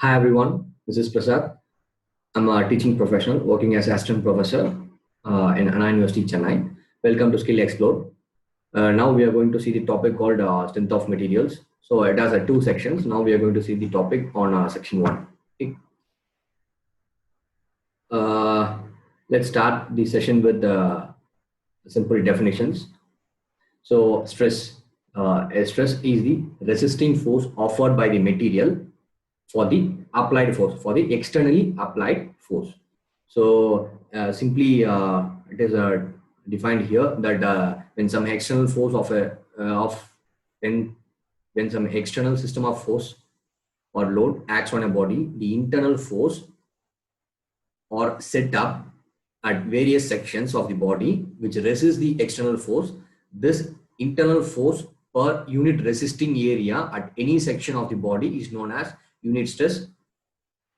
Hi everyone, this is Prasad. I'm a teaching professional working as assistant professor in Anna University, Chennai. Welcome to Skill Explore. Now we are going to see the topic called strength of materials. So it has two sections. Now we are going to see the topic on section 1. Okay. Uh, let's start the session with simple definitions. So a stress is the resisting force offered by the material for the applied force, for the externally applied force. So simply it is defined here that when some external force of when when some external system of force or load acts on a body, the internal force or set up at various sections of the body which resist the external force. This internal force per unit resisting area at any section of the body is known as unit stress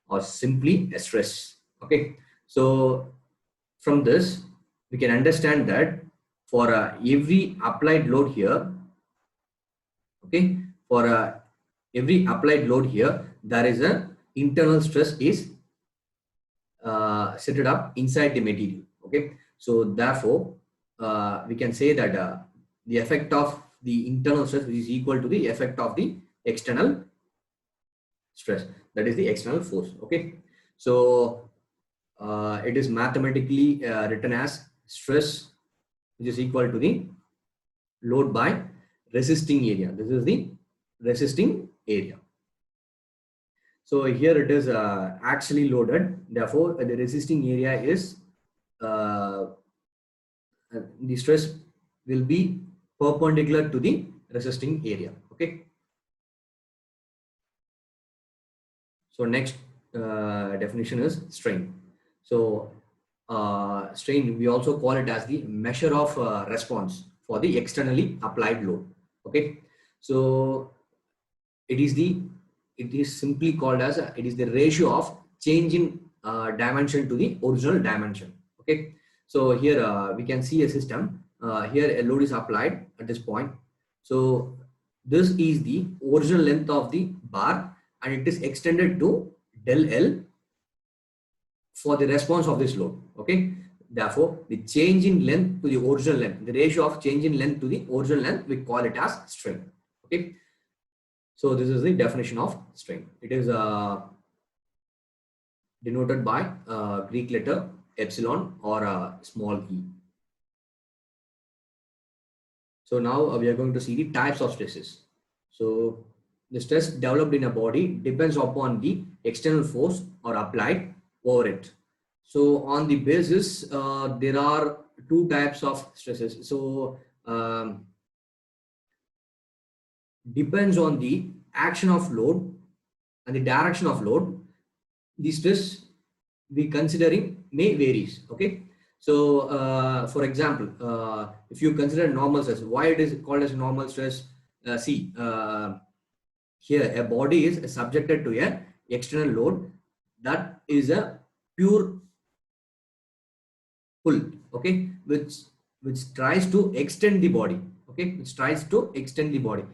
or simply a stress. Okay, so from this we can understand that for every applied load here, okay, for every applied load here, there is a internal stress is set it up inside the material. Okay, so therefore we can say that the effect of the internal stress is equal to the effect of the external stress, that is the external force. Okay, so it is mathematically written as stress which is equal to the load by resisting area. This is the resisting area. So here it is actually loaded, therefore the resisting area is uh, the stress will be perpendicular to the resisting area. Okay, so next definition is strain. So strain, we also call it as the measure of response for the externally applied load. Okay, so it is simply called as it is the ratio of change in dimension to the original dimension. Okay, so here we can see a system. Here a load is applied at this point. So this is the original length of the bar and it is extended to del L for the response of this load. Okay, therefore the change in length to the original length, the ratio of change in length to the original length, we call it as strain. Okay, so this is the definition of strain. It is denoted by Greek letter epsilon or small e. So now we are going to see the types of stresses. So the stress developed in a body depends upon the external force or applied over it. So on the basis, there are two types of stresses. So depends on the action of load and the direction of load, the stress we considering may varies. Okay, so for example, if you consider normal stress, why it is called as normal stress? See, here a body is subjected to a external load that is a pure pull. Okay, which tries to extend the body. Okay, which tries to extend the body.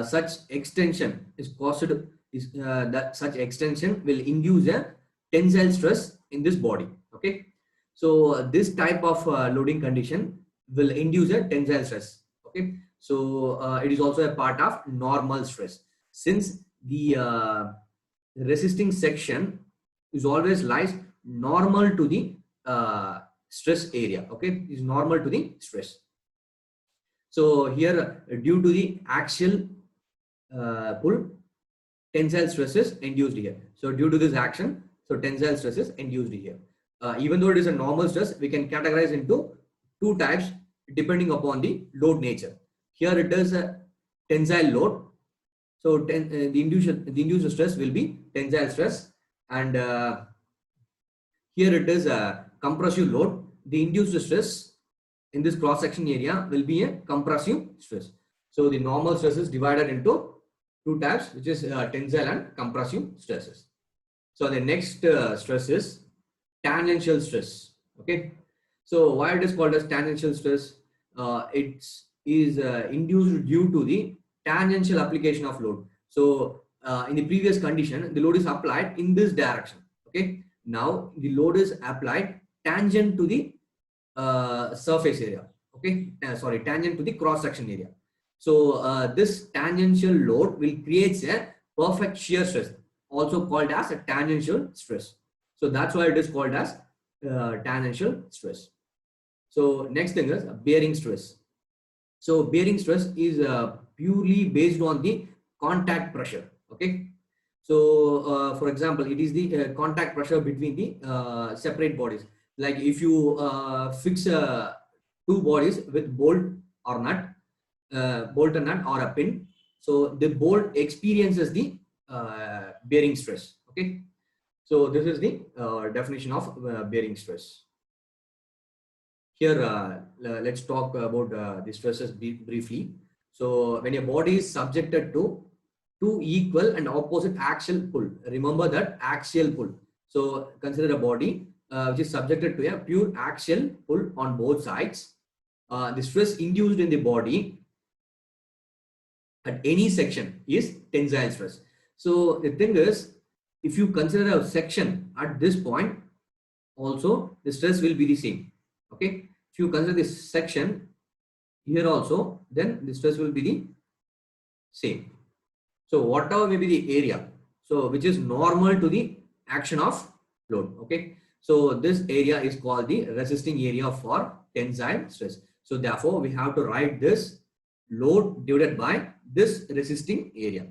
Such extension is caused is that such extension will induce a tensile stress in this body. Okay, so this type of loading condition will induce a tensile stress. Okay, so it is also a part of normal stress, since the resisting section is always lies normal to the stress area. Okay, is normal to the stress. So here due to the axial pull, tensile stress is induced here. So due to this action, so tensile stress is induced here. Even though it is a normal stress, we can categorize into two types depending upon the load nature. Here it is a tensile load. So the induced stress will be tensile stress, and here it is a compressive load. The induced stress in this cross section area will be a compressive stress. So the normal stress is divided into two types, which is tensile and compressive stresses. So the next stress is tangential stress. Okay, so why it is called as tangential stress? It is induced due to the tangential application of load. So in the previous condition, the load is applied in this direction. Okay. Now the load is applied tangent to the surface area. Okay. Sorry, tangent to the cross section area. So this tangential load will create a perfect shear stress, also called as a tangential stress. So that's why it is called as tangential stress. So next thing is bearing stress. So bearing stress is purely based on the contact pressure. Okay. So for example, it is the contact pressure between the separate bodies. Like if you fix two bodies with bolt or nut, bolt and nut or a pin, so the bolt experiences the bearing stress. Okay. So this is the definition of bearing stress. Here, let's talk about the stresses briefly. So when a body is subjected to two equal and opposite axial pull, remember that axial pull. So consider a body which is subjected to a pure axial pull on both sides. The stress induced in the body at any section is tensile stress. So the thing is, if you consider a section at this point, also the stress will be the same. Okay. If you consider this section here also, then the stress will be the same. So whatever may be the area, so which is normal to the action of load. Okay. So this area is called the resisting area for tensile stress. So therefore we have to write this load divided by this resisting area.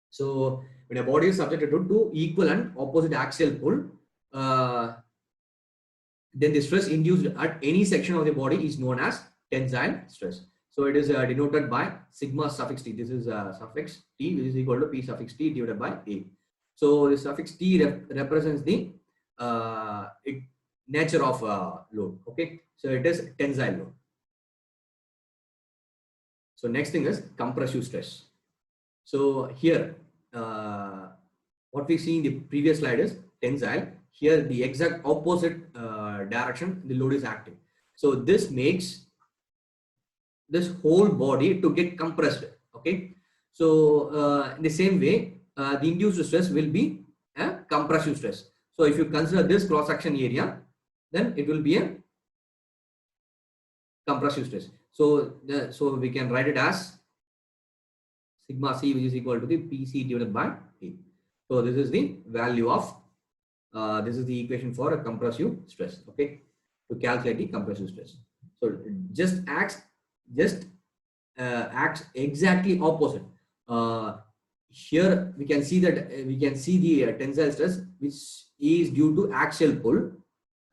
So when a body is subjected to two equal and opposite axial pull, then the stress induced at any section of the body is known as tensile stress. So it is denoted by sigma suffix t. This is suffix t, which is equal to p suffix t divided by a. So the suffix t represents the nature of load. Okay, so it is tensile load. So next thing is compressive stress. So here, what we see in the previous slide is tensile. Here the exact opposite direction the load is acting. So this makes this whole body to get compressed. Okay. So in the same way, the induced stress will be a compressive stress. So if you consider this cross section area, then it will be a compressive stress. So so we can write it as sigma c, which is equal to the pc divided by a. So this is the value of this is the equation for a compressive stress. Okay, to calculate the compressive stress. So just acts exactly opposite. Here we can see that the tensile stress, which is due to axial pull,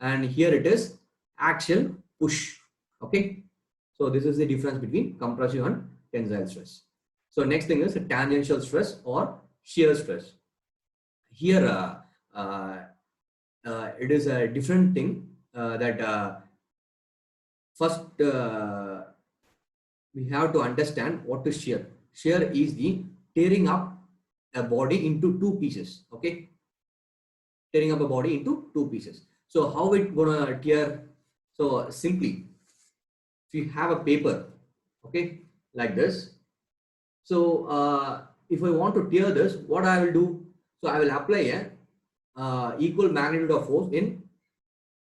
and here it is axial push. Okay, so this is the difference between compressive and tensile stress. So next thing is tangential stress or shear stress. Here it is a different thing that first we have to understand what is shear. Shear is the tearing up a body into two pieces. Okay, tearing up a body into two pieces. So how it gonna tear? So simply, if you have a paper, okay, like this. So if I want to tear this, what I will do? So I will apply a equal magnitude of force in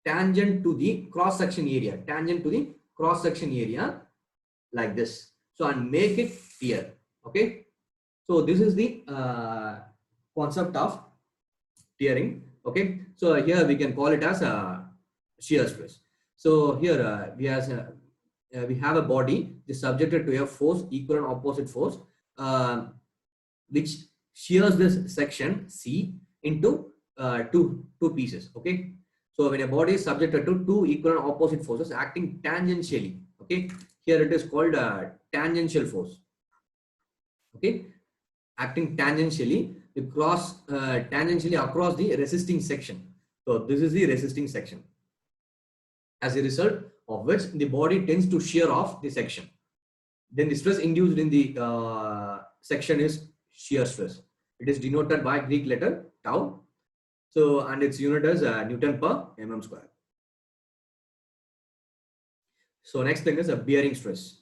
tangent to the cross section area, like this. So and make it tear. Okay. So this is the concept of tearing. Okay. So here we can call it as a shear stress. So here we have a body is subjected to a force equal and opposite force, which shears this section C into two pieces. Okay. So when a body is subjected to two equal and opposite forces acting tangentially, okay, here it is called tangential force. Okay, acting tangentially tangentially across the resisting section. So this is the resisting section. As a result of which the body tends to shear off the section. Then the stress induced in the section is shear stress. It is denoted by Greek letter tau. So and its unit is Newton per mm square. So next thing is a bearing stress.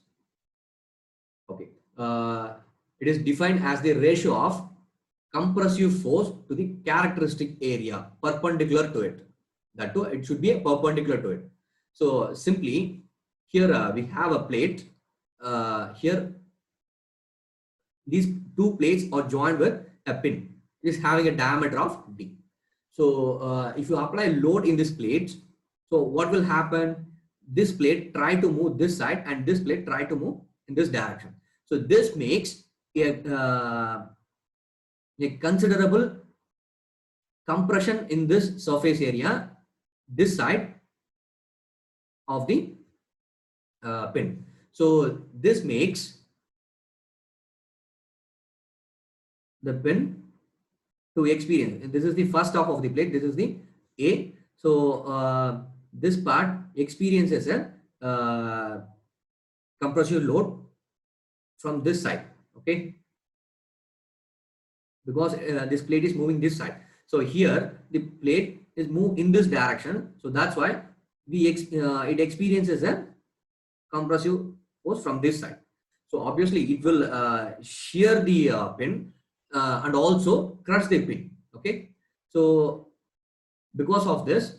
Okay, it is defined as the ratio of compressive force to the characteristic area perpendicular to it. That too, it should be a perpendicular to it. So simply here we have a plate. Here these two plates are joined with a pin. It is having a diameter of d. So if you apply load in this plate, so what will happen? This plate try to move this side and this plate try to move in this direction. So this makes a considerable compression in this surface area, this side of the pin. So this makes the pin to experience. This is the first half of the plate. This is the A. So this part experiences a compressive load from this side. Okay, because this plate is moving this side. So here the plate is moved in this direction. So that's why it experiences a compressive force from this side. So obviously it will shear the pin and also crush the pin. Okay. So because of this,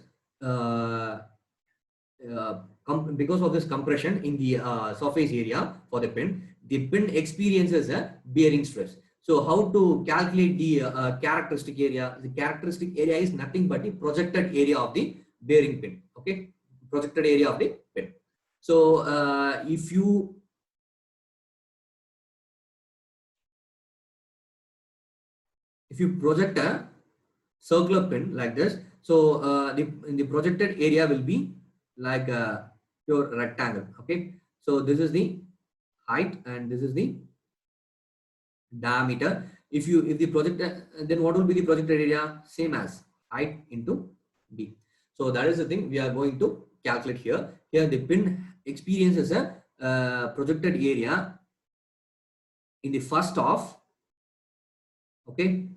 because of this compression in the surface area for the pin experiences a bearing stress. So how to calculate the characteristic area? The characteristic area is nothing but the projected area of the bearing pin. Okay, projected area of the pin. So if you project a circular pin like this, so the projected area will be like a pure rectangle. Okay, so this is the height and this is the diameter. If the projected, then what will be the projected area? Same as height into d. So that is the thing we are going to calculate here. Here the pin experiences a projected area in the first half. Okay,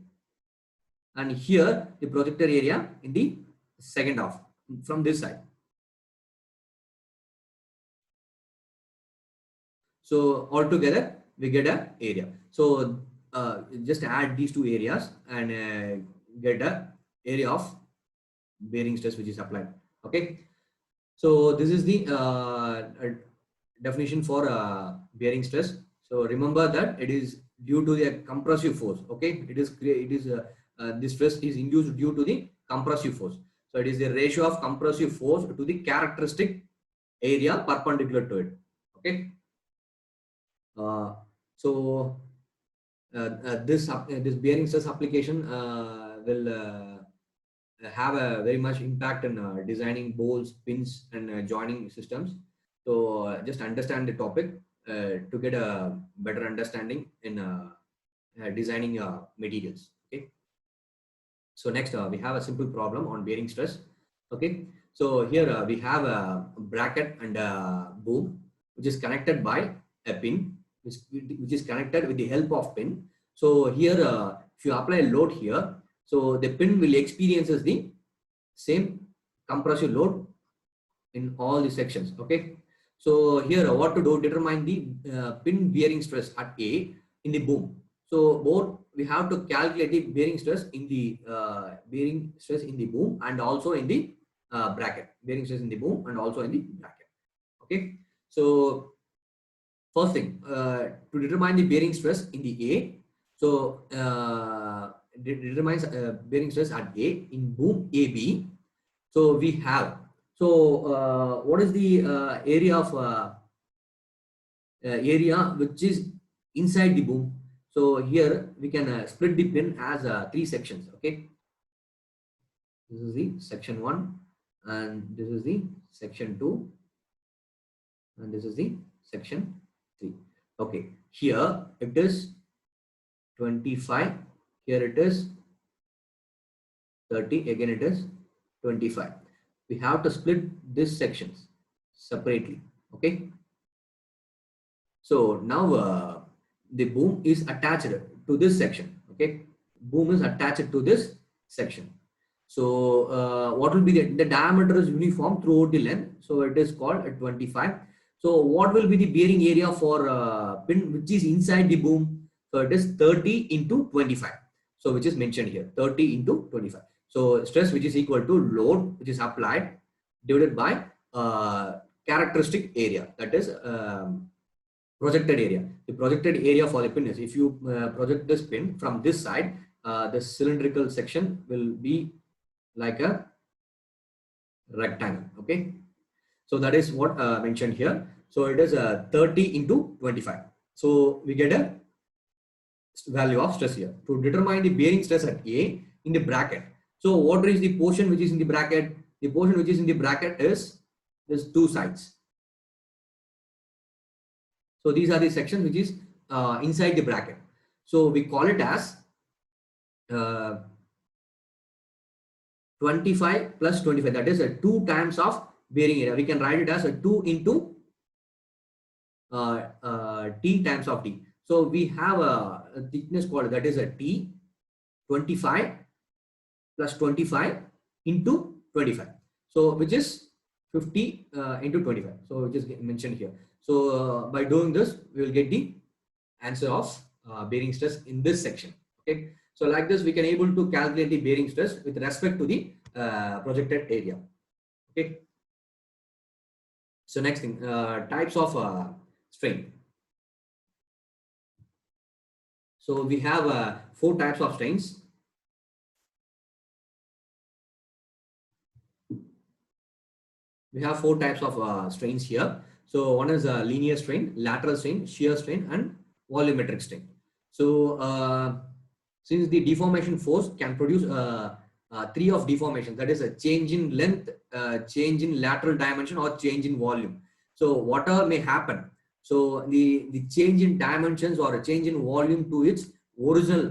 and here the projected area in the second half from this side. So altogether we get a area. So just add these two areas and get a area of bearing stress which is applied. Okay, so this is the definition for bearing stress. So remember that it is due to the compressive force. Okay, this stress is induced due to the compressive force. So it is the ratio of compressive force to the characteristic area perpendicular to it. Okay. So this bearing stress application will have a very much impact in designing bowls, pins, and joining systems. So just understand the topic to get a better understanding in designing materials. Okay. So next we have a simple problem on bearing stress. Okay. So here we have a bracket and a boom which is connected by a pin, which is connected with the help of pin. So here if you apply a load here, so the pin will experiences the same compressive load in all the sections. Okay, so here what to do? Determine the pin bearing stress at A in the boom. So both we have to calculate the bearing stress in the boom and also in the bracket. Bearing stress in the boom and also in the bracket. Okay, so first thing, to determine the bearing stress in the A, so determines bearing stress at A in boom AB. So we have, so what is the area of area which is inside the boom? So here we can split the pin as 3 sections. Okay, this is the section 1 and this is the section 2 and this is the section 3. Okay, here it is 25, here it is 30, again it is 25. We have to split these sections separately. Okay, so now the boom is attached to this section. Okay, boom is attached to this section. So what will be the diameter is uniform throughout the length, so it is called 25. So what will be the bearing area for pin which is inside the boom? So it is 30 into 25. So which is mentioned here, 30 into 25. So stress which is equal to load which is applied divided by characteristic area, that is projected area. The projected area for the pin is, if you project this pin from this side, the cylindrical section will be like a rectangle. Okay, so that is what mentioned here. So it is 30 into 25. So we get a value of stress here to determine the bearing stress at A in the bracket. So what is the portion which is in the bracket? The portion which is in the bracket is there's two sides. So these are the sections which is inside the bracket. So we call it as 25 plus 25. That is a 2 times of bearing area. We can write it as a 2 into T times of D. So we have a thickness called, that is a T, 25 plus 25 into 25. So which is 50 into 25. So which is mentioned here. So by doing this, we will get the answer of bearing stress in this section. Okay. So like this, we can able to calculate the bearing stress with respect to the projected area. Okay. So next thing, types of strain. So we have 4 types of strains. We have 4 types of strains here. So one is a linear strain, lateral strain, shear strain, and volumetric strain. So since the deformation force can produce 3 of deformation, that is a change in length, change in lateral dimension, or change in volume. So whatever may happen, so the change in dimensions or a change in volume to its original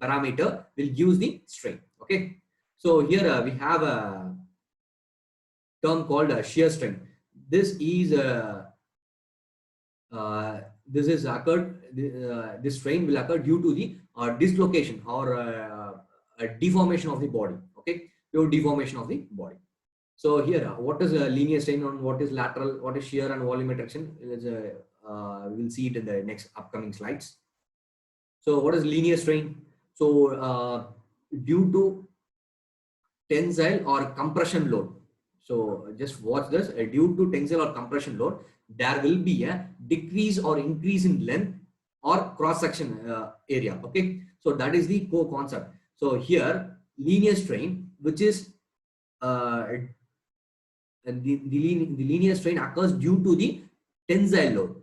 parameter will use the strain. Okay. So here we have a term called shear strain. This is occurred. This strain will occur due to the dislocation or a deformation of the body. Okay, pure deformation of the body. So here, what is a linear strain and what is lateral, what is shear and volumetric strain? We'll see it in the next upcoming slides. So what is linear strain? So due to tensile or compression load. So just watch this. Due to tensile or compression load, there will be a decrease or increase in length or cross section area. Okay, so that is the core concept. So here, linear strain, which is the linear strain occurs due to the tensile load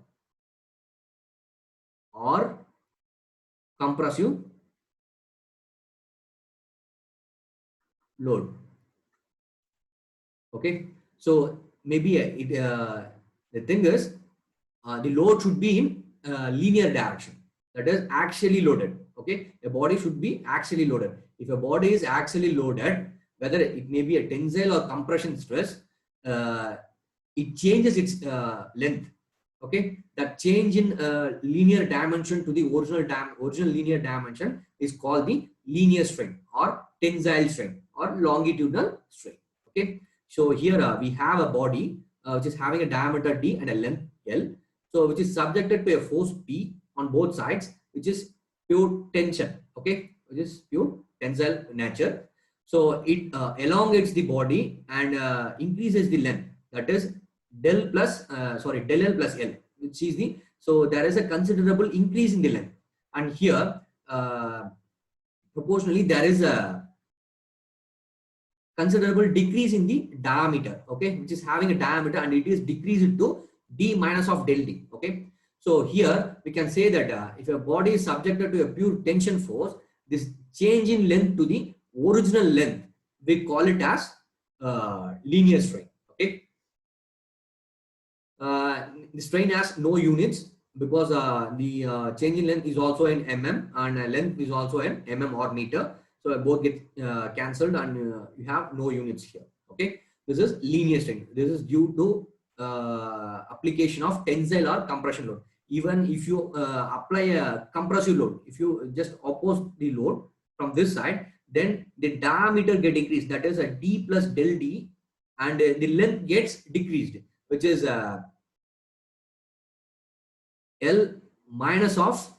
or compressive load. Okay, so maybe the thing is the load should be in linear direction, that is actually loaded. Okay, a body should be actually loaded. If a body is actually loaded, whether it may be a tensile or compression stress, it changes its length. Okay, that change in linear dimension to the original linear dimension is called the linear strain or tensile strain or longitudinal strain. Okay, so here we have a body which is having a diameter D and a length L, so which is subjected to a force P on both sides, which is pure tension. Okay, which is pure tensile nature. So it elongates the body and increases the length, that is del L plus L, which is the, so there is a considerable increase in the length, and here proportionally there is a considerable decrease in the diameter. Okay, which is having a diameter and it is decreased to D minus of del D. Okay, so here we can say that if a body is subjected to a pure tension force, this change in length to the original length, we call it as linear strain. Okay, the strain has no units because the change in length is also in mm and length is also in mm or meter. So both get cancelled and you have no units here. Okay, this is linear strain. This is due to application of tensile or compression load. Even if you apply a compressive load, if you just oppose the load from this side, then the diameter get increased, that is a D plus del D, and the length gets decreased, which is L minus of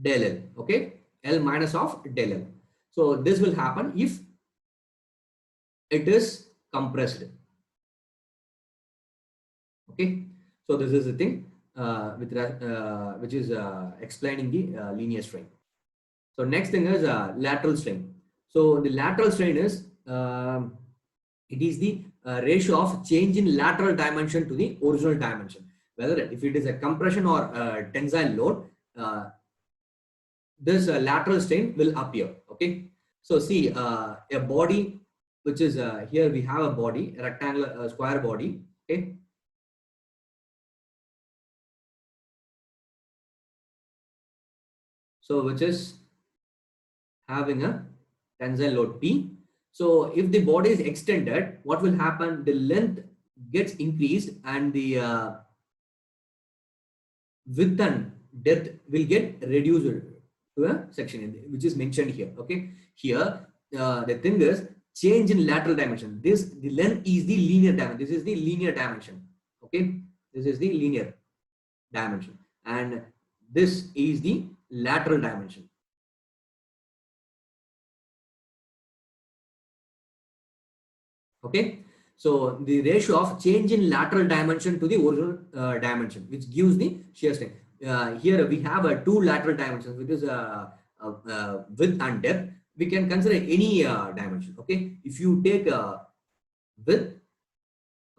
del L. Okay, L minus of del L. So this will happen if it is compressed. Okay, so this is the thing which is explaining the linear strain. So next thing is lateral strain. So the lateral strain is it is the ratio of change in lateral dimension to the original dimension. Whether if it is a compression or tensile load, this lateral strain will appear. Okay, so see a body which is here we have a body, a rectangular square body. Okay, so which is having a tensile load P. So if the body is extended, what will happen? The length gets increased and the width and depth will get reduced to a section which is mentioned here. Okay, here the thing is change in lateral dimension. The length is the linear dimension. This is the linear dimension. Okay, this is the linear dimension and this is the lateral dimension. Okay, so the ratio of change in lateral dimension to the original dimension, which gives the shear strain. Here we have two lateral dimensions, which is width and depth. We can consider any dimension. Okay, if you take width,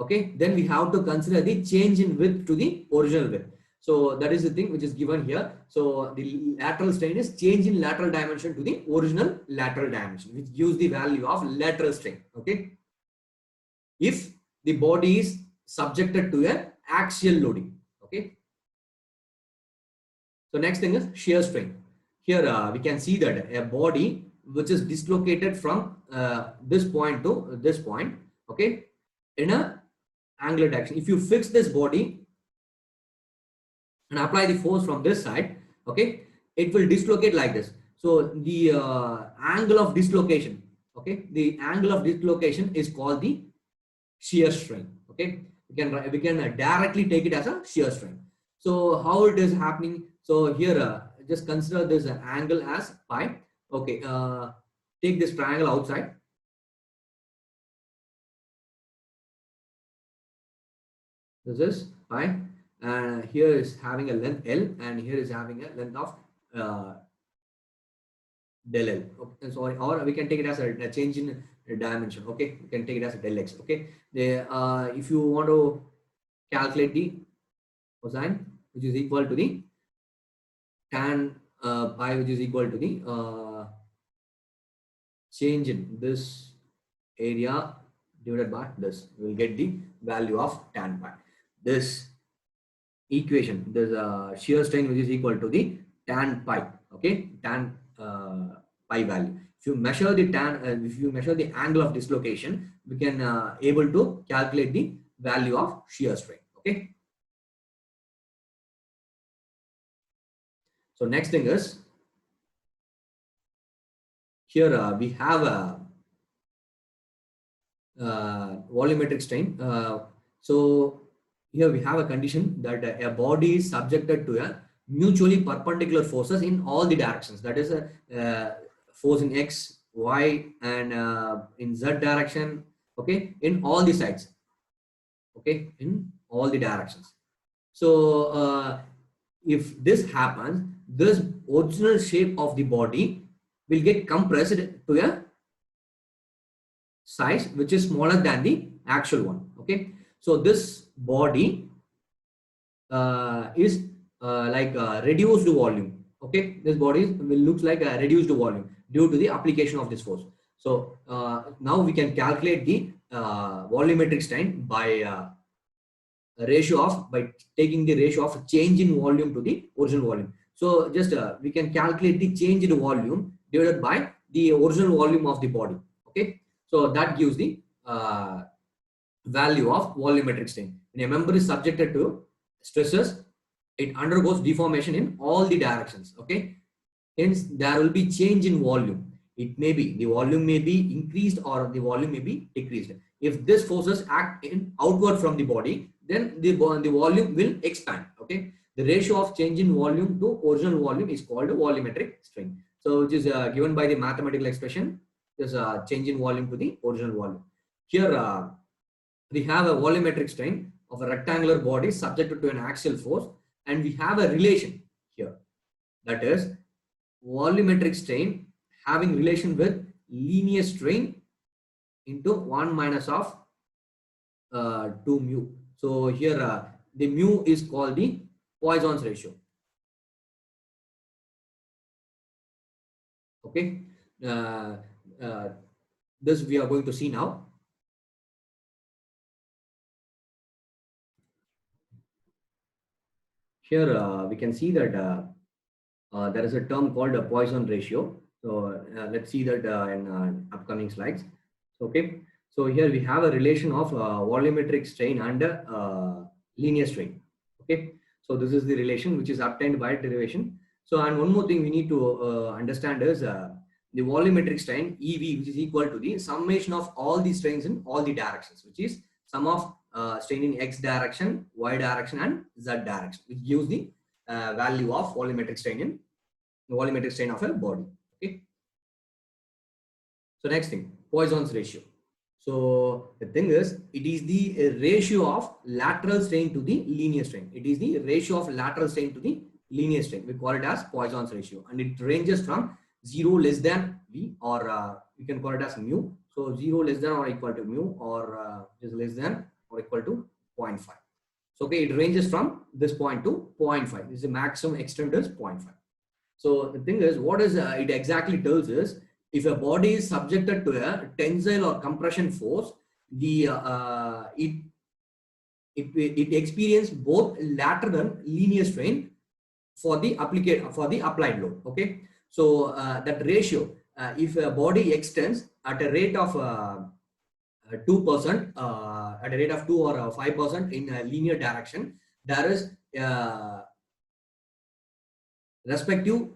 okay, then we have to consider the change in width to the original width. So that is the thing which is given here. So the lateral strain is change in lateral dimension to the original lateral dimension, which gives the value of lateral strain. Okay, if the body is subjected to an axial loading. Okay, so next thing is shear strain. Here we can see that a body which is dislocated from this point to this point, okay, in a angular direction. If you fix this body and apply the force from this side, okay, it will dislocate like this. So the angle of dislocation, okay, the angle of dislocation is called the shear strain. Okay, we can directly take it as a shear strain. So how it is happening? So here just consider this angle as pi. Okay, take this triangle outside. This is pi, and here is having a length L, and here is having a length of del L. Okay, sorry, or we can take it as a change in dimension. Okay, you can take it as a del X. Okay, if you want to calculate the cosine, which is equal to the tan pi, which is equal to the change in this area divided by this, we will get the value of tan pi. This equation, this shear strain, which is equal to the tan pi. Okay, tan pi value. If you measure the if you measure the angle of dislocation, we can able to calculate the value of shear strain. Okay. So next thing is here we have a volumetric strain. So here we have a condition that a body is subjected to a mutually perpendicular forces in all the directions. That is a force in X, Y, and in Z direction. Okay, in all the sides. Okay, in all the directions. So if this happens, this original shape of the body will get compressed to a size which is smaller than the actual one. Okay, so this body is like reduced volume. Okay, this body will looks like a reduced volume due to the application of this force. So now we can calculate the volumetric strain by ratio of, by taking the ratio of change in volume to the original volume. So just we can calculate the change in volume divided by the original volume of the body. Okay, so that gives the value of volumetric strain. When a member is subjected to stresses, it undergoes deformation in all the directions. Okay, hence there will be change in volume. It may be the volume may be increased or the volume may be decreased. If this forces act in outward from the body, then the volume will expand. Okay, The ratio of change in volume to original volume is called a volumetric strain. So which is given by the mathematical expression, is change in volume to the original volume. Here we have a volumetric strain of a rectangular body subjected to an axial force, and we have a relation here, that is volumetric strain having relation with linear strain into 1 minus of 2 mu. So here the mu is called the Poisson's ratio. Okay, this we are going to see now. Here we can see that there is a term called a Poisson ratio. So let's see that in upcoming slides. Okay, so here we have a relation of volumetric strain and linear strain. Okay, so this is the relation which is obtained by derivation. So, and one more thing we need to understand is the volumetric strain EV, which is equal to the summation of all the strains in all the directions, which is sum of strain in X direction, Y direction, and Z direction, which gives the value of volumetric strain in the volumetric strain of a body. Okay. So next thing, Poisson's ratio. So the thing is, it is the ratio of lateral strain to the linear strain. It is the ratio of lateral strain to the linear strain. We call it as Poisson's ratio, and it ranges from 0 less than V, or you can call it as mu. So 0 less than or equal to mu, or is less than or equal to 0.5. So okay, it ranges from this point to 0.5. This is the maximum extent is 0.5. So the thing is, what is it exactly tells is, if a body is subjected to a tensile or compression force, the it experiences both lateral and linear strain for the applied load. Okay, so that ratio, if a body extends at a rate of 2%, at a rate of 2 or 5% in a linear direction, there is respective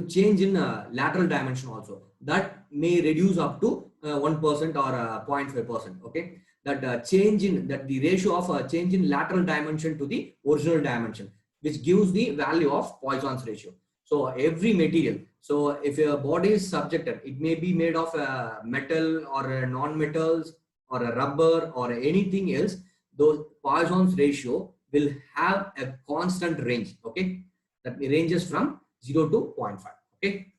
change in lateral dimension also, that may reduce up to 1% or 0.5%. Okay, that change in that the ratio of change in lateral dimension to the original dimension, which gives the value of Poisson's ratio. So every material, so if a body is subjected, it may be made of metal or non-metals or a rubber or anything else, those Poisson's ratio will have a constant range. Okay, that ranges from 0 to 0.5. Okay,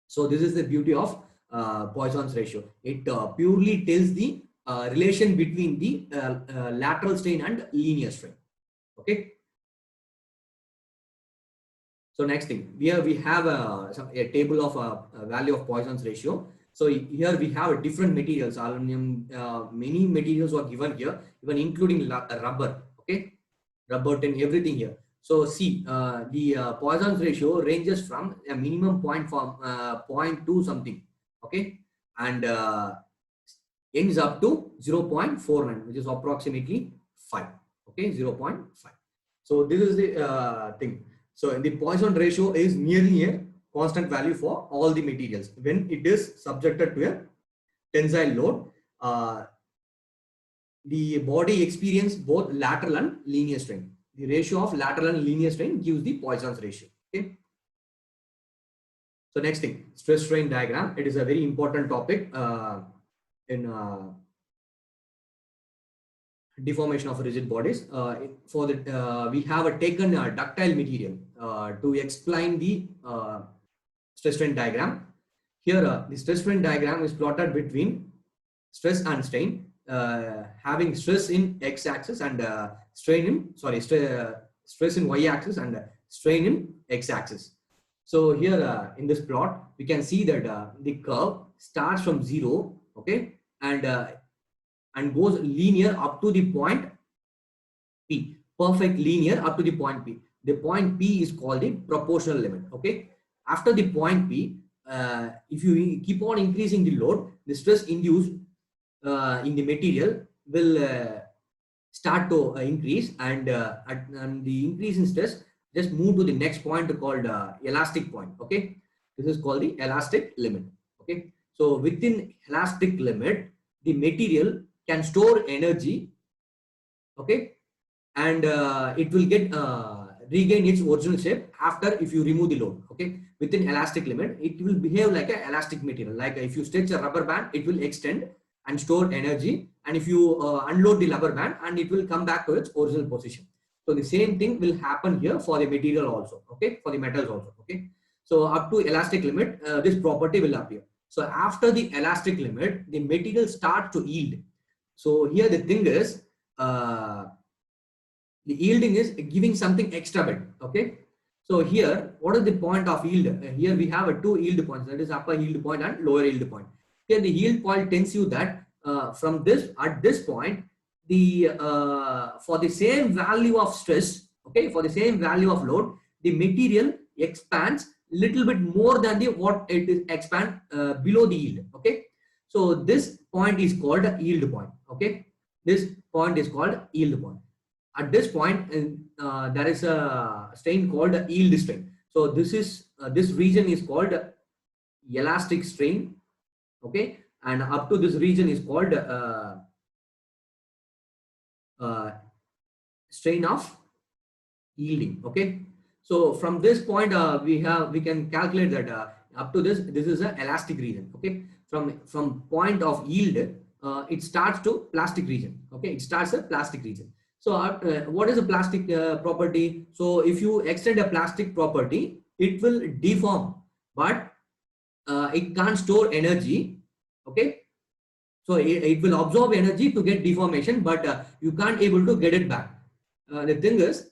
so this is the beauty of Poisson's ratio. It purely tells the relation between the lateral strain and linear strain. Okay. So next thing, here we have a table of value of Poisson's ratio. So here we have different materials, aluminum, many materials are given here, even including rubber. Okay, rubber, tin, everything here. So see, the Poisson's ratio ranges from a minimum point from 0.2 something. Okay, and ends up to 0.49, which is approximately 5. Okay, 0.5. So this is the thing. So the Poisson ratio is nearly a constant value for all the materials when it is subjected to a tensile load. The body experiences both lateral and linear strain. The ratio of lateral and linear strain gives the Poisson's ratio. Okay. So next thing, stress strain diagram. It is a very important topic in deformation of rigid bodies. For that, we have taken a ductile material to explain the stress strain diagram. Here, the stress strain diagram is plotted between stress and strain, having stress in x-axis and strain in stress in y-axis and strain in x-axis. So here in this plot, we can see that the curve starts from 0, okay, and goes linear up to the point P, perfect linear up to the point P. The point P is called the proportional limit. Okay, after the point P, if you keep on increasing the load, the stress induced in the material will start to increase, and the increase in stress just move to the next point called elastic point. Okay, this is called the elastic limit. Okay, so within elastic limit, the material can store energy, okay, and it will get regain its original shape after if you remove the load. Okay, within elastic limit, it will behave like an elastic material. Like if you stretch a rubber band, it will extend and store energy, and if you unload the rubber band, and it will come back to its original position. So the same thing will happen here for the material also. Okay, for the metals also. Okay, so up to elastic limit, this property will appear. So after the elastic limit, the material starts to yield. So here the thing is, the yielding is giving something extra bit. Okay, so here what is the point of yield? Here we have a two yield points, that is upper yield point and lower yield point. Here the yield point tells you that from this, at this point, the for the same value of stress, okay, for the same value of load, the material expands little bit more than the what it is expand below the yield. Okay, so this point is called a yield point. Okay, this point is called yield point. At this point, there is a strain called yield strain. So this is this region is called elastic strain. Okay, and up to this region is called strain of yielding. Okay, so from this point we can calculate that up to this is an elastic region. Okay, from point of yield, it starts to plastic region. Okay, it starts a plastic region. So what is a plastic property? So if you extend a plastic property, it will deform, but it can't store energy. Okay, so it will absorb energy to get deformation, but you can't able to get it back. The thing is,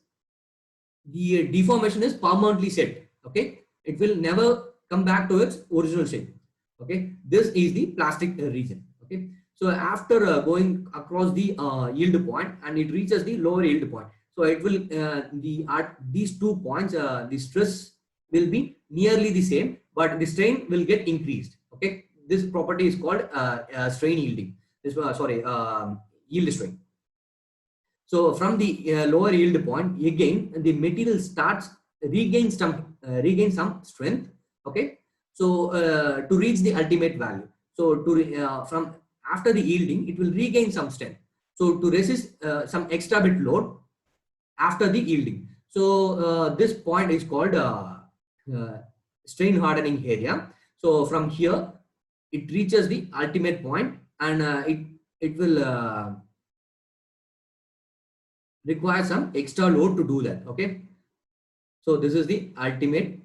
the deformation is permanently set. Okay, it will never come back to its original shape. Okay, this is the plastic region. Okay, so after going across the yield point, and it reaches the lower yield point, so it will at these 2 points the stress will be nearly the same, but the strain will get increased. Okay, this property is called strain yielding. This yield strain. So from the lower yield point, again the material starts regain some strength. Okay, so to reach the ultimate value. So to from after the yielding, it will regain some strength. So to resist some extra bit load after the yielding. So this point is called strain hardening area. So from here, it reaches the ultimate point, and it will require some extra load to do that. Okay, so this is the ultimate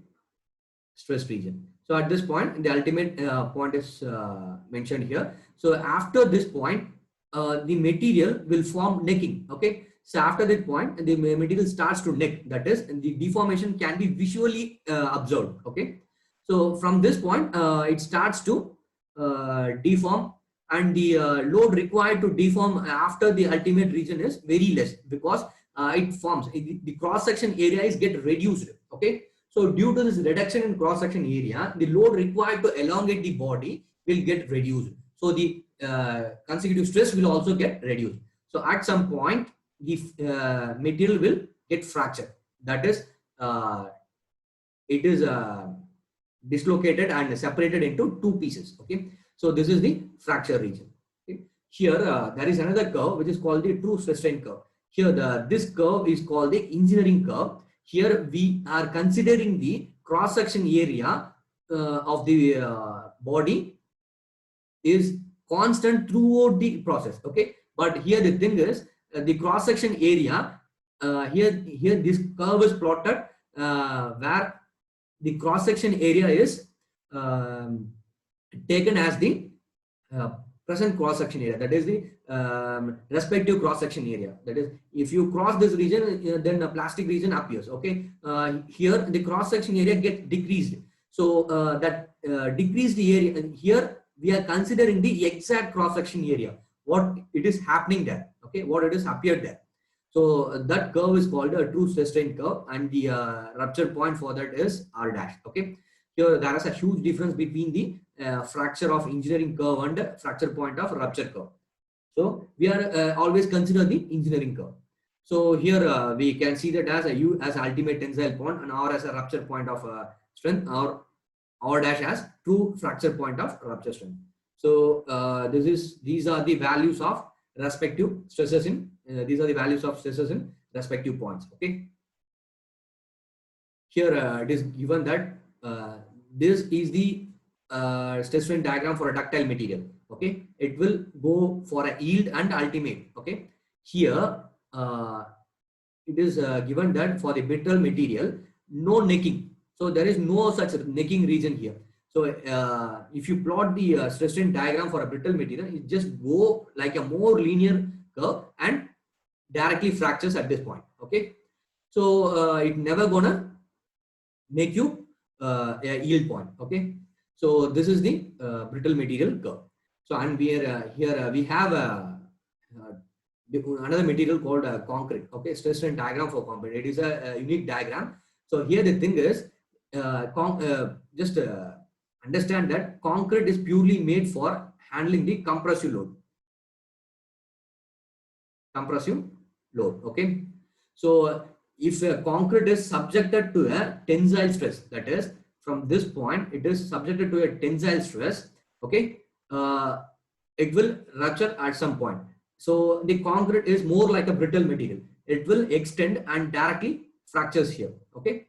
stress region. So at this point, the ultimate point is mentioned here. So after this point, the material will form necking. Okay, so after that point, the material starts to neck. That is, the deformation can be visually observed. Okay, so from this point, it starts to deform, and the load required to deform after the ultimate region is very less, because it forms the cross section area is get reduced. Okay, so due to this reduction in cross section area, the load required to elongate the body will get reduced. So the consecutive stress will also get reduced. So at some point, the material will get fractured. That is, it is dislocated and separated into two pieces. Okay, so this is the fracture region. Okay. Here there is another curve which is called the true stress strain curve. Here this curve is called the engineering curve. Here we are considering the cross section area of the body is constant throughout the process. Okay, but here the thing is the cross section area here this curve is plotted where the cross section area is taken as the present cross section area, that is the respective cross section area. That is, if you cross this region, then a plastic region appears. Okay, here the cross section area gets decreased. So that decreased area, here we are considering the exact cross section area, what it is happening there. Okay, what it is appeared there. So that curve is called a true stress strain curve, and the rupture point for that is R dash. Okay, here there is a huge difference between the fracture of engineering curve and fracture point of rupture curve. So we are always consider the engineering curve. So here we can see that as a U as ultimate tensile point, and R as a rupture point of strength, or R dash as true fracture point of rupture strength. So these are the values of respective stresses in these are the values of stresses in respective points. Okay. Here it is given that this is the stress strain diagram for a ductile material. Okay, it will go for a yield and ultimate. Okay, here it is given that for the brittle material, no necking. So there is no such necking region here. So if you plot the stress strain diagram for a brittle material, it just go like a more linear curve and directly fractures at this point. Okay, so it never gonna make you a yield point. Okay, so this is the brittle material curve. So and we are here we have another material called concrete. Okay, stress strain diagram for concrete. It is a unique diagram. So here the thing is just understand that concrete is purely made for handling the compressive load. Okay, so if a concrete is subjected to a tensile stress, that is from this point it is subjected to a tensile stress. Okay, it will rupture at some point. So the concrete is more like a brittle material. It will extend and directly fractures here. Okay,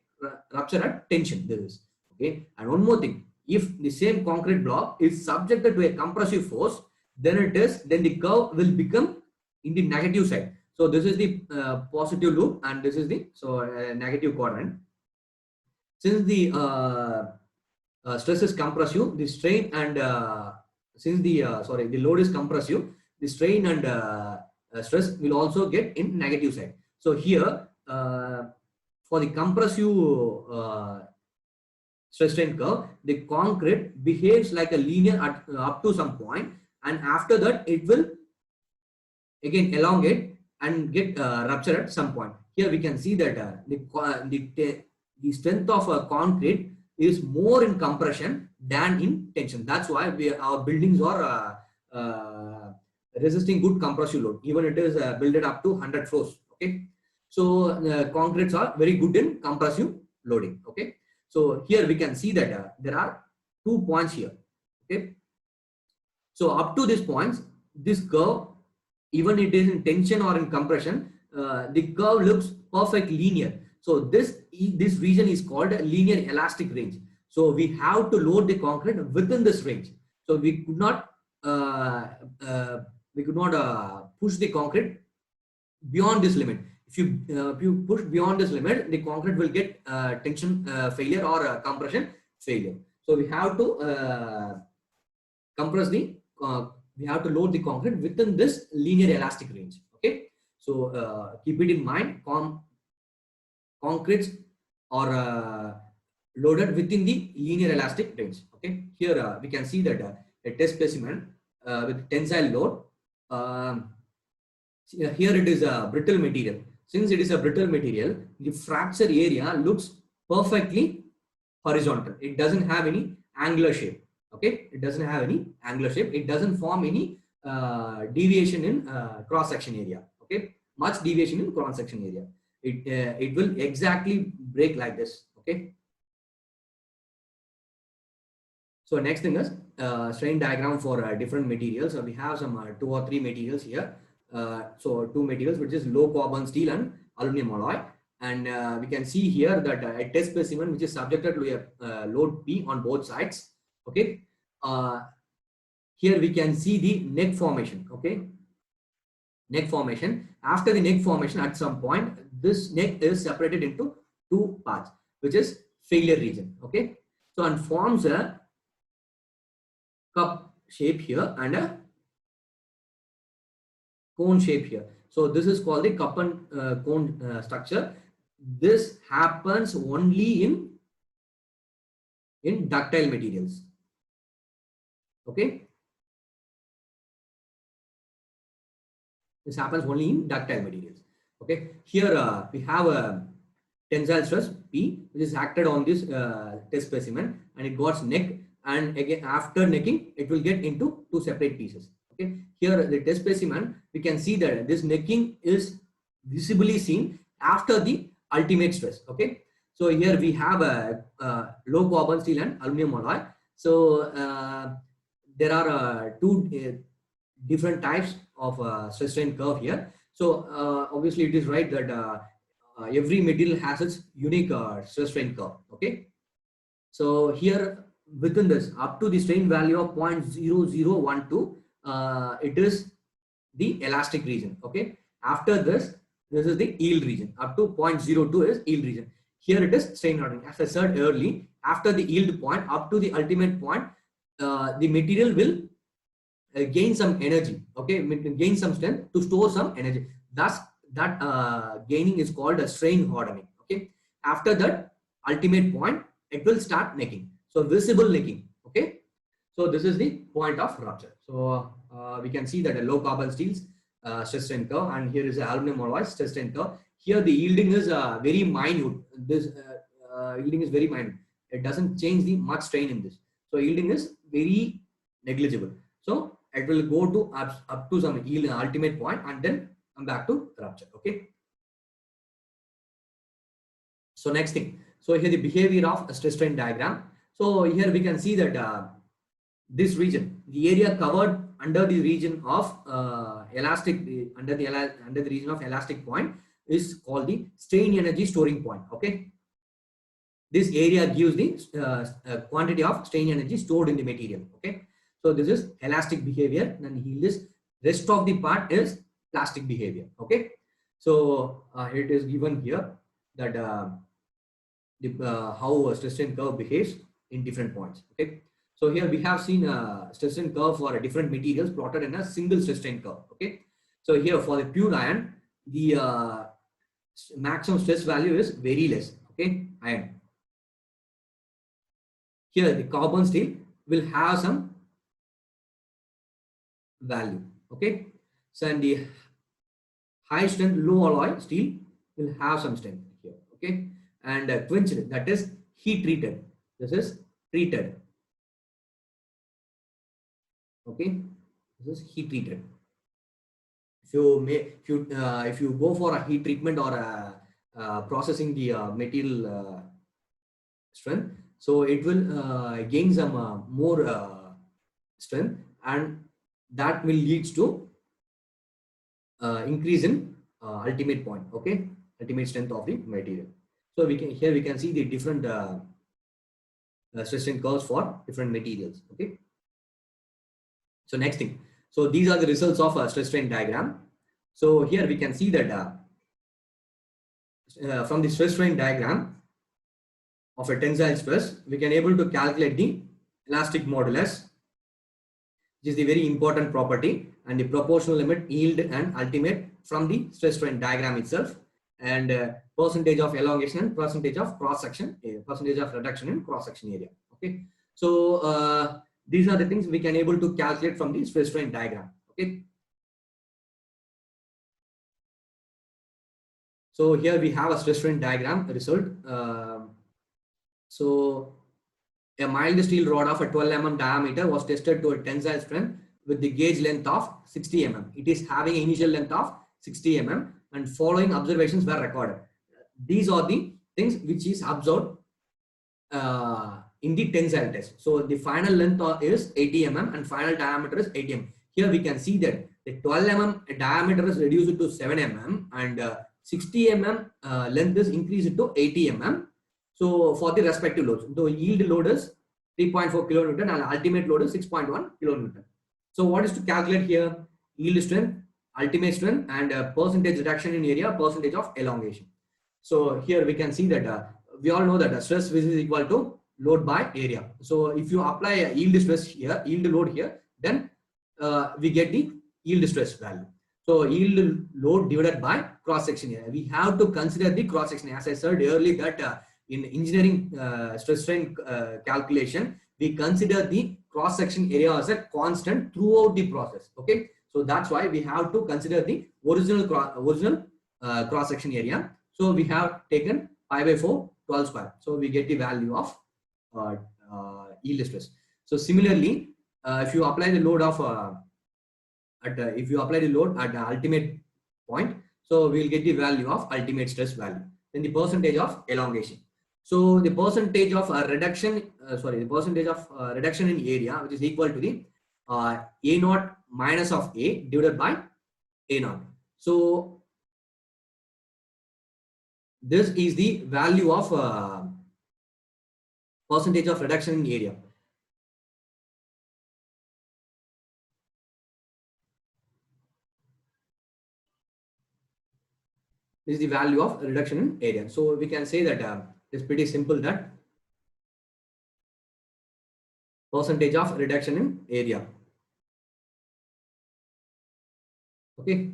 rupture at tension. This is okay. And one more thing, if the same concrete block is subjected to a compressive force, then the curve will become in the negative side. So this is the positive loop, and this is the negative quadrant. Since the stress is compressive, the strain and since the the load is compressive, the strain and stress will also get in negative side. So here for the compressive stress strain curve, the concrete behaves like a linear up to some point, and after that it will again elongate and get rupture at some point. Here we can see that the strength of a concrete is more in compression than in tension. That's why our buildings are resisting good compressive load, even it is built up to 100 floors. Okay, so concretes are very good in compressive loading. Okay, so here we can see that there are 2 points here. Okay, so up to this points, this curve, even it is in tension or in compression, the curve looks perfectly linear. So this region is called a linear elastic range. So we have to load the concrete within this range. So we could not push the concrete beyond this limit. If you push beyond this limit, the concrete will get tension failure or compression failure. So we have to compress the we have to load the concrete within this linear elastic range. Okay, so keep it in mind, concretes are loaded within the linear elastic range. Okay, here we can see that a test specimen with tensile load, here it is a brittle material. Since it is a brittle material, the fracture area looks perfectly horizontal. It doesn't have any angular shape. Okay, it doesn't have any angular shape. It doesn't form any deviation in cross section area. Okay, much deviation in cross section area. It will exactly break like this. Okay, so next thing is strain diagram for different materials. So we have some 2 or 3 materials here. So 2 materials, which is low carbon steel and aluminum alloy. And we can see here that a test specimen which is subjected to a load P on both sides. Okay, here we can see the neck formation. Okay, neck formation. After the neck formation, at some point, this neck is separated into 2 parts, which is failure region. Okay, so and forms a cup shape here and a cone shape here. So this is called the cup and cone structure. This happens only in ductile materials. Okay, this happens only in ductile materials. Okay, here we have a tensile stress P, which is acted on this test specimen, and it got neck, and again after necking it will get into 2 separate pieces. Okay, here the test specimen, we can see that this necking is visibly seen after the ultimate stress. Okay, so here we have a low carbon steel and aluminum alloy. So there are 2 different types of stress strain curve here. So obviously it is right that every material has its unique stress strain curve. Okay. So here within this, up to the strain value of 0.0012, it is the elastic region. Okay. After this, this is the yield region. Up to 0.02 is yield region. Here it is strain hardening. As I said early, after the yield point up to the ultimate point, the material will gain some energy. Okay, gain some strength to store some energy. Thus, that gaining is called a strain hardening. Okay. After that ultimate point, it will start necking. So visible necking. Okay. So this is the point of rupture. So we can see that a low carbon steels stress strain curve, and here is the aluminum alloy stress strain curve. Here the yielding is very minute. This yielding is very minute. It doesn't change the much strain in this. So yielding is very negligible. So it will go to up to some yield ultimate point and then come back to rupture. Okay. So next thing. So here the behavior of a stress strain diagram. So here we can see that this region, the area covered under the region of elastic, under the region of elastic point is called the strain energy storing point. Okay. This area gives the quantity of strain energy stored in the material. Okay. So this is elastic behavior, and yield is rest of the part is plastic behavior. Okay. So it is given here that how a stress strain curve behaves in different points. Okay. So here we have seen a stress strain curve for different materials plotted in a single stress strain curve. Okay. So here for the pure iron, the maximum stress value is very less. Okay. Iron. Here the carbon steel will have some value. Okay. So and the high strength low alloy steel will have some strength here. Okay. And quenched, that is heat treated. This is treated. Okay, this is heat treated. If you go for a heat treatment or processing the material strength, so it will gain some more strength, and that will leads to increase in ultimate point. Okay, ultimate strength of the material. So we can see the different stress strain curves for different materials. Okay. So next thing, so these are the results of a stress strain diagram. So here we can see that from the stress strain diagram of a tensile stress, we can able to calculate the elastic modulus, which is the very important property, and the proportional limit, yield, and ultimate from the stress strain diagram itself, and percentage of elongation and percentage of cross section, percentage of reduction in cross section area. Okay, so these are the things we can able to calculate from the stress strain diagram. Okay. So here we have a stress strain diagram result. So a mild steel rod of a 12 mm diameter was tested to a tensile strength with the gauge length of 60 mm. It is having initial length of 60 mm, and following observations were recorded. These are the things which is observed in the tensile test. So the final length is 80 mm and final diameter is 80 mm. Here we can see that the 12 mm diameter is reduced to 7 mm, and 60 mm length is increased to 80 mm. So for the respective loads, the yield load is 3.4 kilonewton and ultimate load is 6.1 kilonewton. So what is to calculate here? Yield strength, ultimate strength, and percentage reduction in area, percentage of elongation. So here we can see that we all know that stress is equal to load by area. So if you apply a yield stress here, yield load here, then we get the yield stress value. So yield load divided by cross section area. We have to consider the cross section. As I said earlier that in engineering stress strain calculation, we consider the cross section area as a constant throughout the process. Okay, so that's why we have to consider the original cross section area. So we have taken pi by 4 12 square. So we get the value of yield stress. So similarly, if you apply the load of if you apply the load at the ultimate point, so we will get the value of ultimate stress value. Then the percentage of elongation. So the percentage of reduction, the percentage of reduction in area, which is equal to the A naught minus of A divided by A naught. So this is the value of percentage of reduction in area. This is the value of reduction in area. So we can say that it's pretty simple, that percentage of reduction in area. Okay.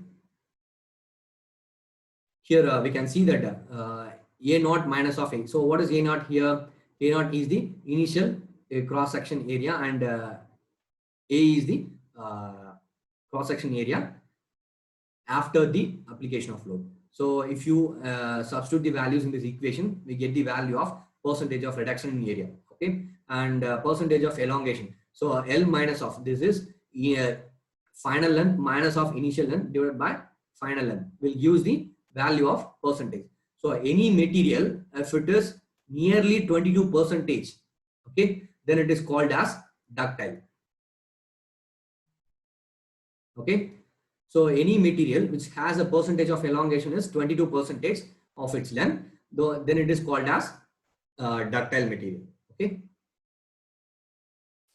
Here we can see that A naught minus of A. So what is A naught here? A naught is the initial cross section area, and A is the cross section area after the application of load. So if you substitute the values in this equation, we get the value of percentage of reduction in area. Okay, and percentage of elongation. So L minus of this is final length minus of initial length divided by final length will use the value of percentage. So any material, if it is nearly 22%, okay, then it is called as ductile. Okay, so any material which has a percentage of elongation is 22% of its length, though then it is called as ductile material. Okay,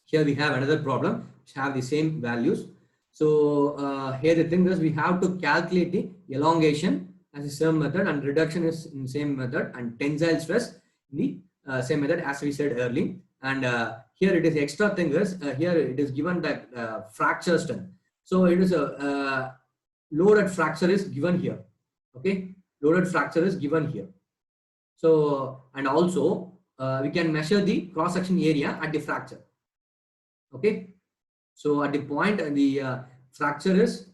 here we have another problem which have the same values. So here the thing is, we have to calculate the elongation as the same method, and reduction is in same method, and tensile stress in the same method as we said earlier. And here it is extra thing is here it is given that fracture strength. So it is a loaded fracture is given here. Okay, loaded fracture is given here. So and also we can measure the cross section area at the fracture. Okay, so at the point the fracture is,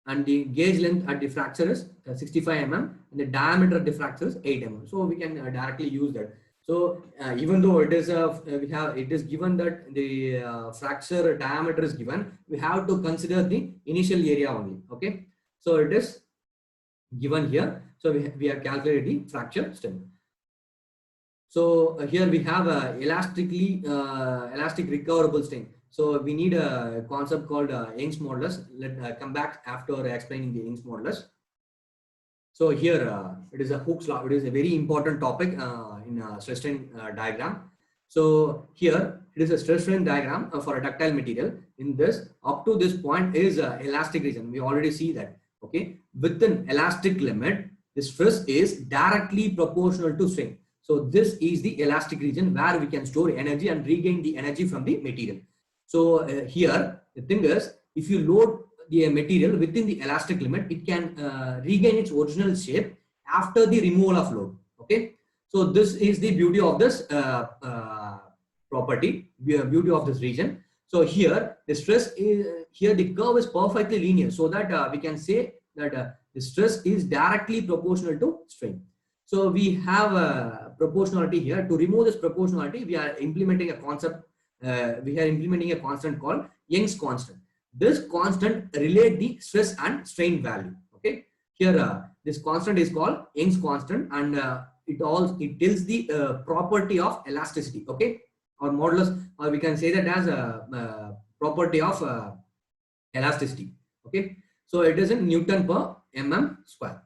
and the gauge length at the fracture is 65 mm, and the diameter of the fracture is 8 mm. So we can directly use that. So even though it is it is given that the fracture diameter is given, we have to consider the initial area only. Okay, so it is given here. So we have calculated the fracture strength. So here we have a elastic recoverable strain. So we need a concept called Young's modulus. Let come back after explaining the Young's modulus. So here it is a Hooke's law. It is a very important topic in stress strain diagram. So here it is a stress strain diagram for a ductile material. In this, up to this point is elastic region. We already see that. Okay, within elastic limit, the stress is directly proportional to strain. So this is the elastic region where we can store energy and regain the energy from the material. So here the thing is, if you load the material within the elastic limit, it can regain its original shape after the removal of load. Okay, so this is the beauty of this property, beauty of this region. So here the stress is, here the curve is perfectly linear, so that we can say that the stress is directly proportional to strain. So we have a proportionality here. To remove this proportionality, we are implementing a concept. We are implementing a constant called Young's constant. This constant relate the stress and strain value. Okay, here this constant is called Young's constant, and it tells the property of elasticity. Okay, or modulus, or we can say that as a property of elasticity. Okay, so it is in Newton per mm square.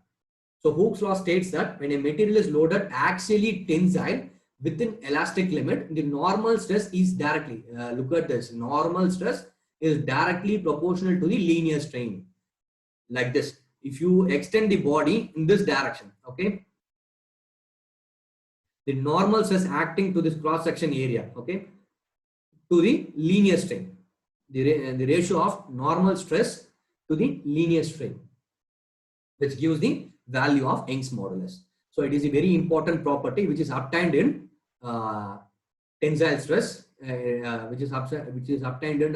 So Hooke's law states that when a material is loaded axially tensile within elastic limit, the normal stress is directly, look at this, normal stress is directly proportional to the linear strain, like this. If you extend the body in this direction, okay, the normal stress acting to this cross section area, okay, to the linear strain, the ratio of normal stress to the linear strain, which gives the value of Young's modulus. So it is a very important property which is obtained in tensile stress, which is obtained in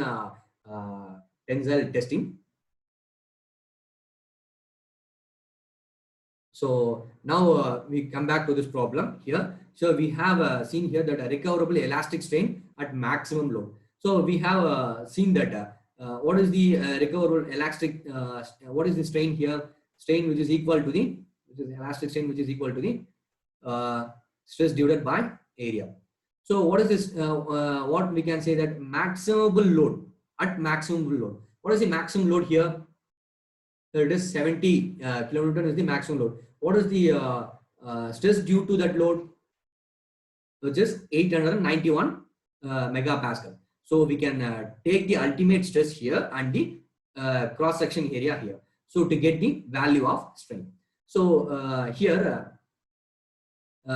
tensile testing. So now we come back to this problem here. So we have seen here that a recoverable elastic strain at maximum load. So we have seen that what is the recoverable elastic, what is the strain here? Strain which is equal to the, which is elastic strain which is equal to the stress divided by area. So what is this? What we can say that maximum load at maximum load. What is the maximum load here? it is 70 kilonewton is the maximum load. What is the stress due to that load? Which is 891 megapascal. So we can take the ultimate stress here and the cross section area here. So to get the value of strain. So here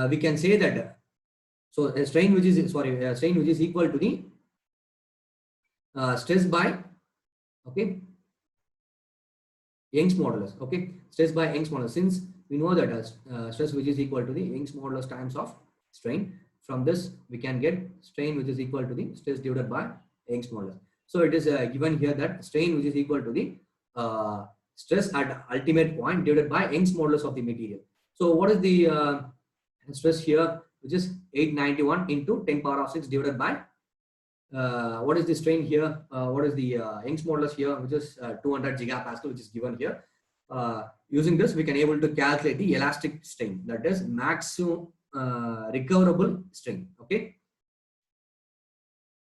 we can say that so a strain which is strain which is equal to the stress by Young's modulus. Stress by Young's modulus. Since we know that stress which is equal to the Young's modulus times of strain. From this, we can get strain which is equal to the stress divided by Young's modulus. So it is given here that strain which is equal to the stress at ultimate point divided by Young's modulus of the material. So what is the stress here, which is 891 into 10 power of 6 divided by what is the strain here? What is the Young's modulus here, which is 200 gigapascal, which is given here. Using this, we can able to calculate the elastic strain, that is maximum recoverable strain.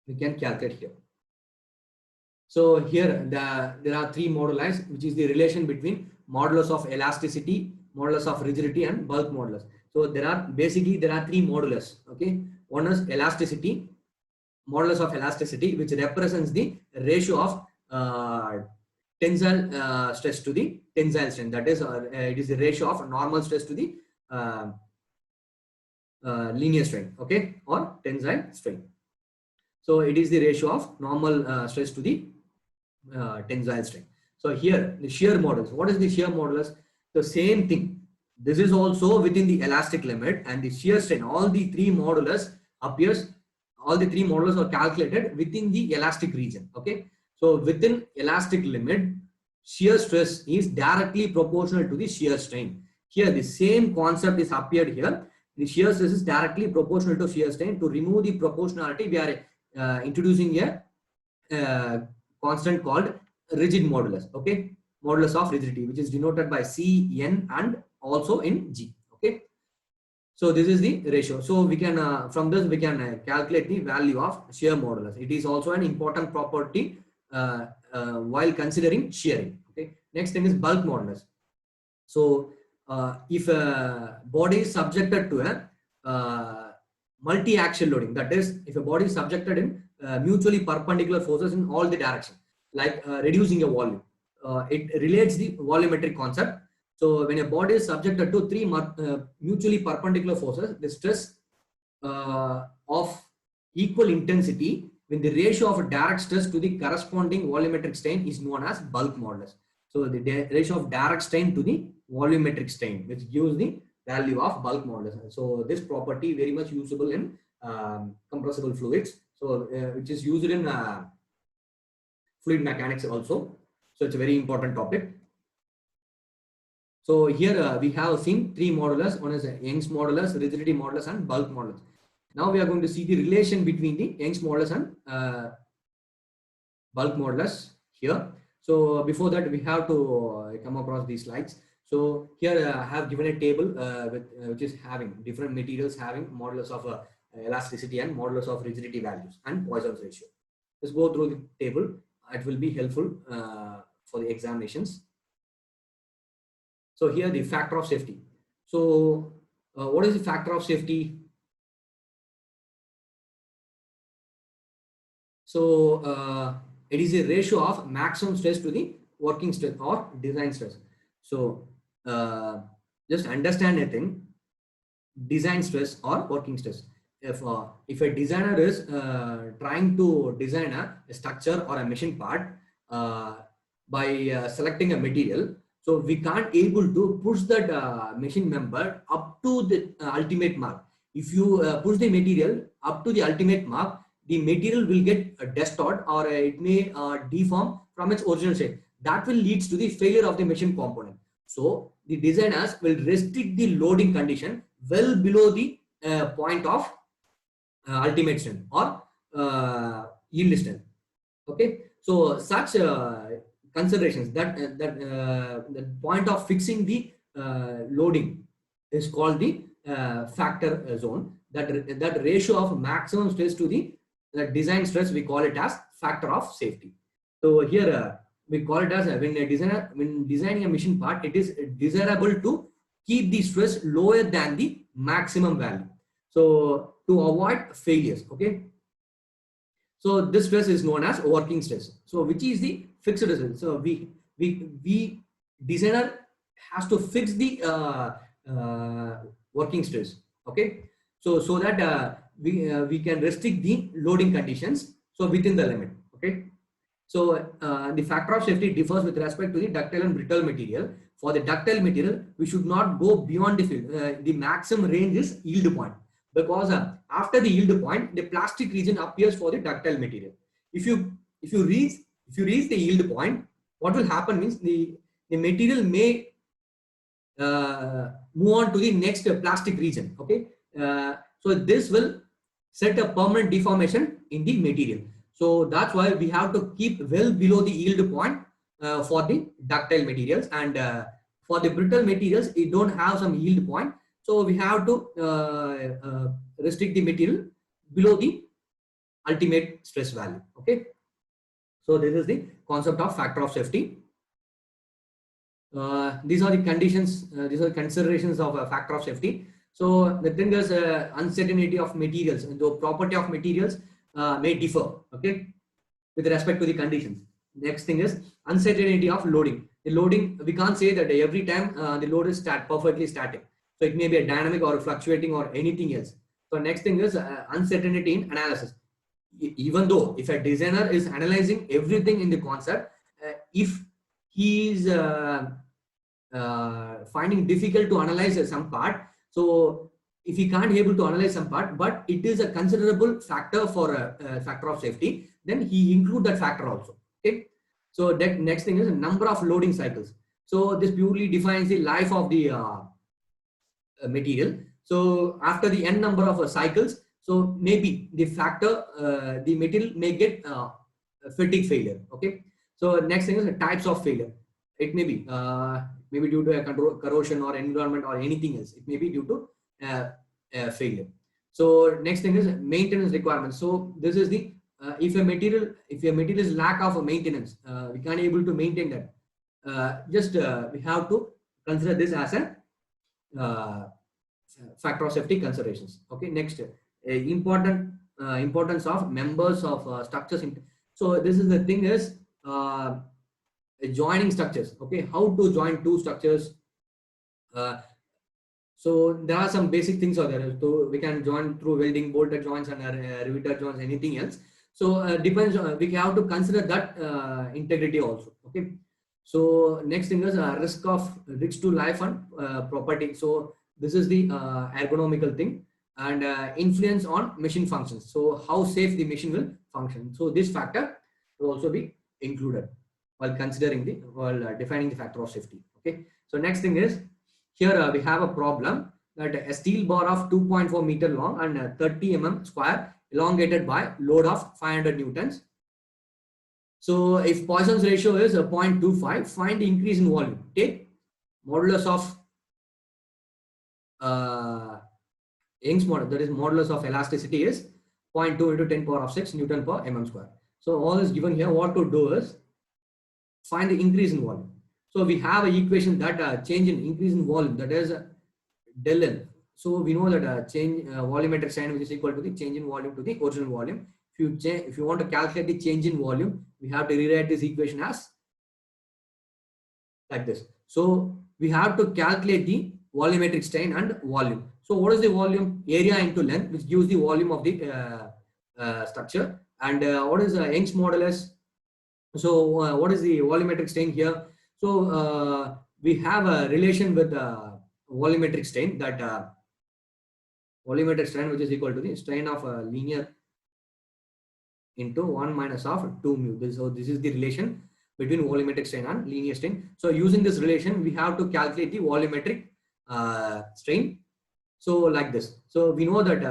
We can calculate here. So here there are three moduli, which is the relation between modulus of elasticity, modulus of rigidity, and bulk modulus. So there are three modulus. One is elasticity, modulus of elasticity, which represents the ratio of tensile stress to the tensile strain. That is, it is the ratio of normal stress to the linear strain, or tensile strain. So it is the ratio of normal stress to the tensile strain. So here the shear modulus. What is the shear modulus? The same thing. This is also within the elastic limit, and the shear strain. All the three modulus appears. All the three modulus are calculated within the elastic region. So within elastic limit, shear stress is directly proportional to the shear strain. Here the same concept is appeared here. The shear stress is directly proportional to shear strain. To remove the proportionality, we are introducing a constant called rigid modulus. Modulus of rigidity, which is denoted by C, N, and also in G. So this is the ratio. So we can from this we can calculate the value of shear modulus. It is also an important property while considering shearing. Next thing is bulk modulus. So if a body is subjected to a multi-axial loading, that is, if a body is subjected in mutually perpendicular forces in all the directions, like reducing a volume, it relates the volumetric concept. So when a body is subjected to three mutually perpendicular forces, the stress of equal intensity when the ratio of direct stress to the corresponding volumetric strain is known as bulk modulus. So the ratio of direct strain to the volumetric strain, which gives the value of bulk modulus. So this property very much usable in compressible fluids. So which is used in fluid mechanics also. So it's a very important topic. So here we have seen three modulus. One is Young's modulus, rigidity modulus, and bulk modulus. Now we are going to see the relation between the Young's modulus and bulk modulus here. So before that, we have to come across these slides. So here I have given a table which is having different materials having modulus of elasticity and modulus of rigidity values and Poisson's ratio. Let's go through the table. It will be helpful for the examinations. So here the factor of safety. So what is the factor of safety? So it is a ratio of maximum stress to the working stress or design stress. So just understand a thing: design stress or working stress. If a designer is trying to design a structure or a machine part by selecting a material, so we can't able to push that machine member up to the ultimate mark. If you push the material up to the ultimate mark, the material will get distorted or it may deform from its original shape. That will lead to the failure of the machine component. So the designers will restrict the loading condition well below the point of ultimate strength or yield strength. So such considerations that the point of fixing the loading is called the factor zone. That ratio of maximum stress to the design stress, we call it as factor of safety. So here we call it as when designing a machine part, it is desirable to keep the stress lower than the maximum value. So to avoid failures, okay. So this stress is known as working stress. So which is the fixed stress. So we designer has to fix the working stress. Okay. So that we can restrict the loading conditions. So within the limit. Okay. So the factor of safety differs with respect to the ductile and brittle material. For the ductile material, we should not go beyond the field. The maximum range is yield point, because after the yield point, the plastic region appears for the ductile material. If you reach the yield point, what will happen means the material may move on to the next plastic region. Okay, so this will set a permanent deformation in the material. So that's why we have to keep well below the yield point for the ductile materials, and for the brittle materials, it don't have some yield point. So we have to restrict the material below the ultimate stress value. Okay. So this is the concept of factor of safety. These are the conditions, these are the considerations of a factor of safety. So the thing is uncertainty of materials, and the property of materials may differ, okay, with respect to the conditions. Next thing is uncertainty of loading. The loading, we can't say that every time the load is perfectly static. So it may be a dynamic or fluctuating or anything else. So next thing is uncertainty in analysis. Even though if a designer is analyzing everything in the concept, if he is finding difficult to analyze some part, so if he can't able to analyze some part, but it is a considerable factor for a factor of safety, then he include that factor also. Okay. So that next thing is a number of loading cycles. So this purely defines the life of the material. So after the n number of cycles, so maybe the factor, the material may get fatigue failure. Okay. So next thing is types of failure. It may be maybe due to a corrosion or environment or anything else. It may be due to failure. So next thing is maintenance requirements. So this is the if a material is lack of a maintenance, we can't able to maintain that. We have to consider this as a factor of safety considerations. Okay. Next, importance of members of structures. So this is the thing is joining structures. Okay, how to join two structures. So there are some basic things out there. So we can join through welding, bolted joints, and riveted joints, anything else. So depends. We have to consider that integrity also. Okay. So next thing is risk to life and property. So this is the ergonomical thing, and influence on machine functions. So how safe the machine will function. So this factor will also be included while considering defining the factor of safety. Okay. So next thing is here we have a problem that a steel bar of 2.4 meter long and 30 mm square elongated by load of 500 newtons. So if Poisson's ratio is 0.25, find the increase in volume. Take modulus of Young's model, that is modulus of elasticity is 0.2 into 10 power of 6 Newton per mm square. So all is given here. What to do is find the increase in volume. So we have an equation that change in increase in volume, that is del L. So we know that change volumetric strain, which is equal to the change in volume to the original volume. If you want to calculate the change in volume, we have to rewrite this equation as like this. So we have to calculate the volumetric strain and volume. So what is the volume? Area into length, which gives the volume of the structure. And what is Young's modulus? So what is the volumetric strain here? So we have a relation with volumetric strain, that volumetric strain, which is equal to the strain of a linear into 1 minus of 2 mu. So this is the relation between volumetric strain and linear strain. So using this relation, we have to calculate the volumetric strain. So like this. So we know that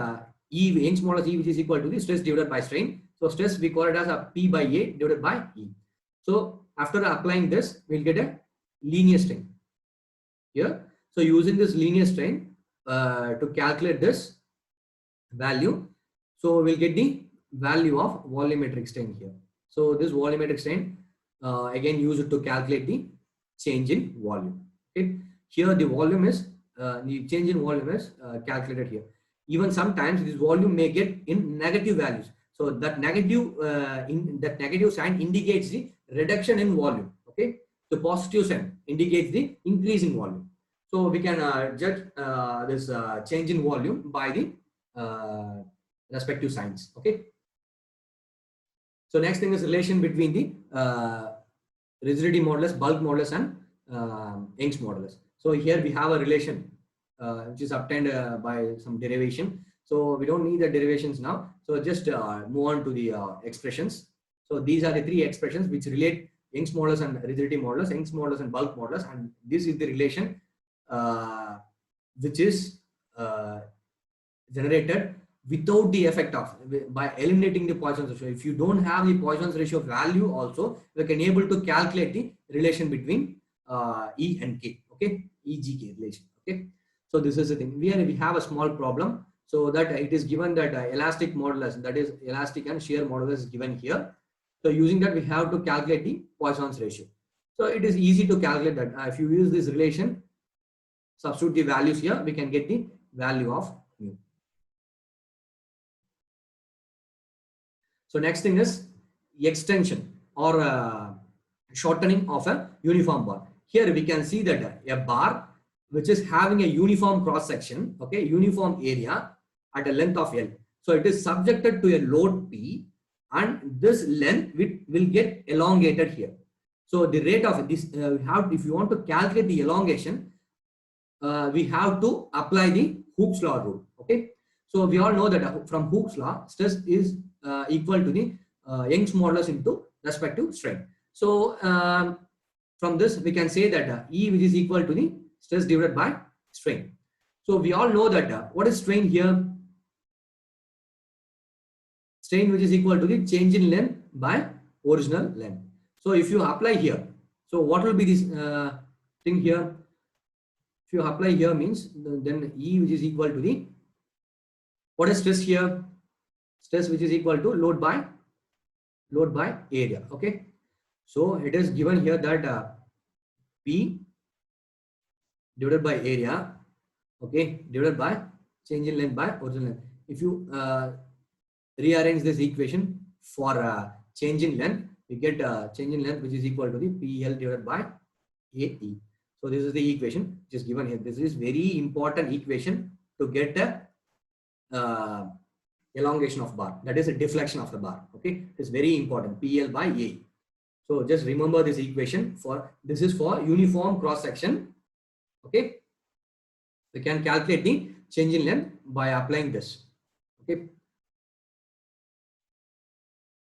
Young's modulus E, which is equal to the stress divided by strain. So stress, we call it as a P by A divided by E. So after applying this, we'll get a linear strain here. So using this linear strain to calculate this value, so we'll get the value of volumetric strain here. So this volumetric strain again used to calculate the change in volume. Okay, here the volume is the change in volume is calculated here. Even sometimes this volume may get in negative values, so that negative sign indicates the reduction in volume. Okay, the positive sign indicates the increase in volume. So we can judge this change in volume by the respective signs. Okay, so next thing is relation between the rigidity modulus, bulk modulus, and Young's modulus. So here we have a relation which is obtained by some derivation. So we don't need the derivations now. So just move on to the expressions. So these are the three expressions which relate Young's modulus and rigidity modulus, Young's modulus and bulk modulus, and this is the relation which is generated without the effect of, by eliminating the Poisson's ratio. If you don't have the Poisson's ratio value also, we can able to calculate the relation between E and K. Okay, E-G-K relation. Okay, so this is the thing. Here we have a small problem. So that it is given that elastic modulus, that is elastic and shear modulus, is given here. So using that we have to calculate the Poisson's ratio. So it is easy to calculate that. If you use this relation, substitute the values here, we can get the value of mu. So next thing is extension or shortening of a uniform bar. Here we can see that a bar which is having a uniform cross section, okay, uniform area at a length of L. So it is subjected to a load P, and this length will get elongated here. So the rate of this, if you want to calculate the elongation, we have to apply the Hooke's law rule. Okay, so we all know that from Hooke's law, stress is equal to the Young's modulus into respective strain. So from this we can say that E, which is equal to the stress divided by strain. So we all know that what is strain here? Strain which is equal to the change in length by original length. So if you apply here, so what will be this thing here? If you apply here means then E, which is equal to the, what is stress here? Stress which is equal to load by area. Okay, so it is given here that P divided by area, okay, divided by change in length by original length. If you rearrange this equation for change in length, we get change in length which is equal to the PL divided by AE. So this is the equation which is given here. This is very important equation to get a elongation of bar, that is a deflection of the bar. Okay, it's very important, PL by A. So just remember this equation. For this is for uniform cross section. Okay, we can calculate the change in length by applying this. Okay,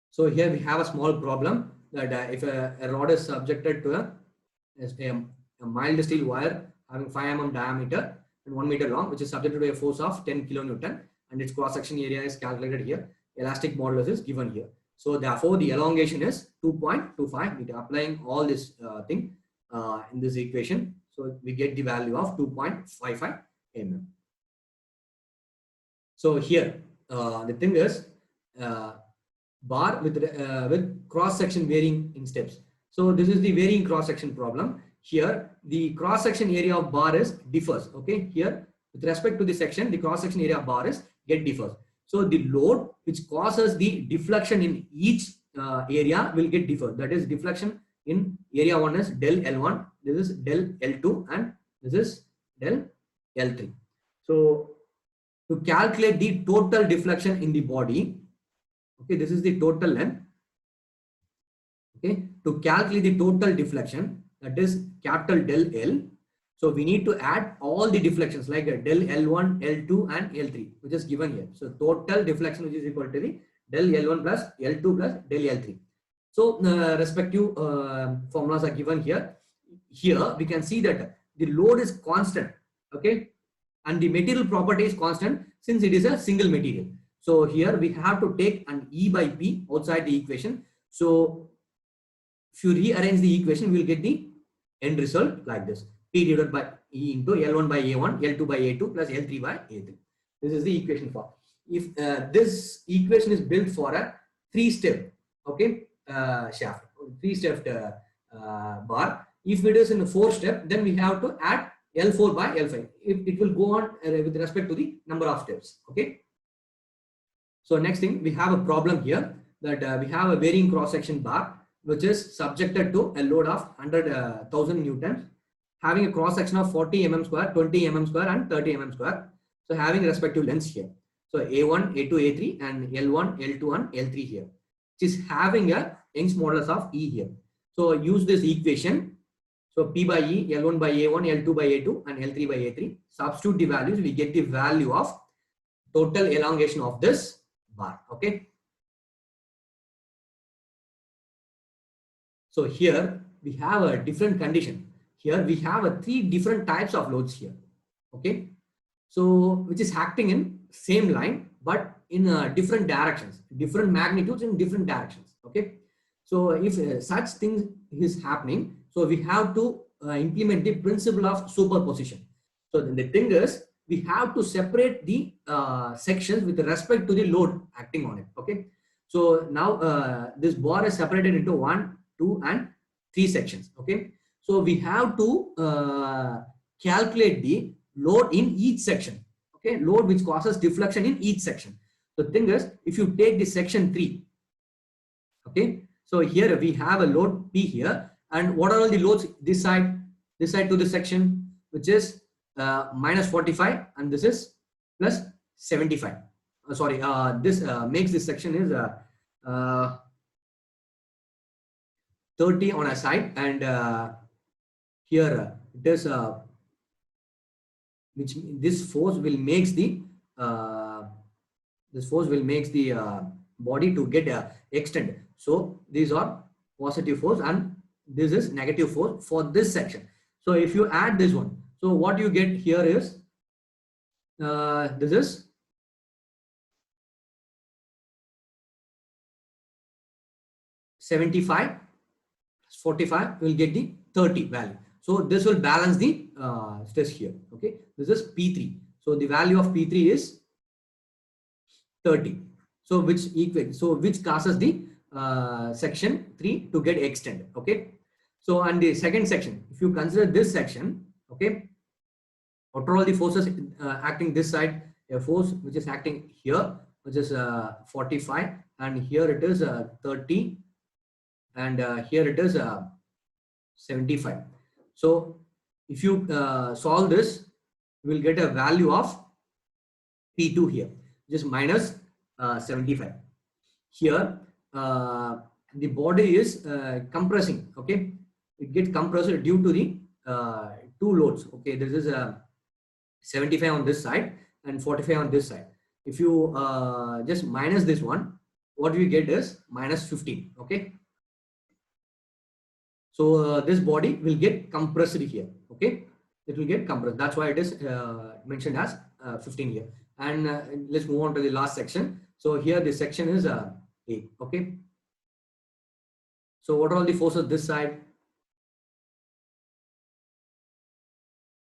so here we have a small problem that if a rod is subjected to a mild steel wire having 5 mm diameter and 1 meter long, which is subjected to a force of 10 kilonewton, and its cross section area is calculated here. Elastic modulus is given here. So therefore the elongation is 2.25 meter. Applying all this thing in this equation, so we get the value of 2.55 mm. So here the thing is bar with cross section varying in steps. So this is the varying cross section problem. Here the cross section area of bar is differs. Okay, here with respect to the section, the cross section area of bar is differs. So the load which causes the deflection in each area will get differ. That is, deflection in area 1 is del L1, this is del L2, and this is del L3. So to calculate the total deflection in the body, okay, this is the total length. Okay, to calculate the total deflection, that is capital del L. So we need to add all the deflections like del L1, L2 and L3, which is given here. So total deflection which is equal to the del L1 plus L2 plus del L3. So respective formulas are given here. Here we can see that the load is constant, okay, and the material property is constant since it is a single material. So here we have to take an E by P outside the equation. So if you rearrange the equation, we will get the end result like this. P divided by E into L1 by A1, L2 by A2 plus L3 by A3. This is the equation for. If this equation is built for a 3-step, okay, shaft. 3-step bar. If it is in a 4-step, then we have to add L4 by L5. It will go on with respect to the number of steps. Okay. So next thing, we have a problem here that we have a varying cross section bar which is subjected to a load of 100,000 newtons, having a cross section of 40 mm square, 20 mm square, and 30 mm square. So having respective lengths here. So A1, A2, A3, and L1, L2, and L3 here, which is having a Young's modulus of E here. So use this equation. So P by E, L1 by A1, L2 by A2, and L3 by A3. Substitute the values, we get the value of total elongation of this bar. Okay. So here we have a different condition. Here we have a 3 different types of loads here. Okay. So which is acting in same line but in different directions, different magnitudes in different directions. Okay. So if such things is happening, so we have to implement the principle of superposition. So the thing is, we have to separate the sections with respect to the load acting on it. Okay. So now this bar is separated into 1, 2, and 3 sections. Okay. So we have to calculate the load in each section. Okay. Load which causes deflection in each section. The thing is, if you take the section 3, okay. So here we have a load P here, and what are all the loads this side to this section, which is minus 45, and this is plus 75. This makes this section is 30 on a side, and here it is which this force will makes the body to get extend. So these are positive force and this is negative force for this section. So if you add this one, so what you get here is this is 75 45 will get the 30 value. So this will balance the stress here. Okay, this is P3. So the value of P3 is 30. So which causes the section 3 to get extended. Okay. So and the second section, if you consider this section, okay, what are all the forces acting this side? A force which is acting here, which is 45, and here it is 30, and here it is 75. So if you solve this, you will get a value of P2 here, which is minus 75. Here the body is compressing. Okay, it gets compressed due to the two loads. Okay, this is 75 on this side and 45 on this side. If you just minus this one, what we get is minus 15. Okay, so this body will get compressed here. Okay, it will get compressed. That's why it is mentioned as 15 here. And let's move on to the last section. So here this section is A. Okay, so what are all the forces this side?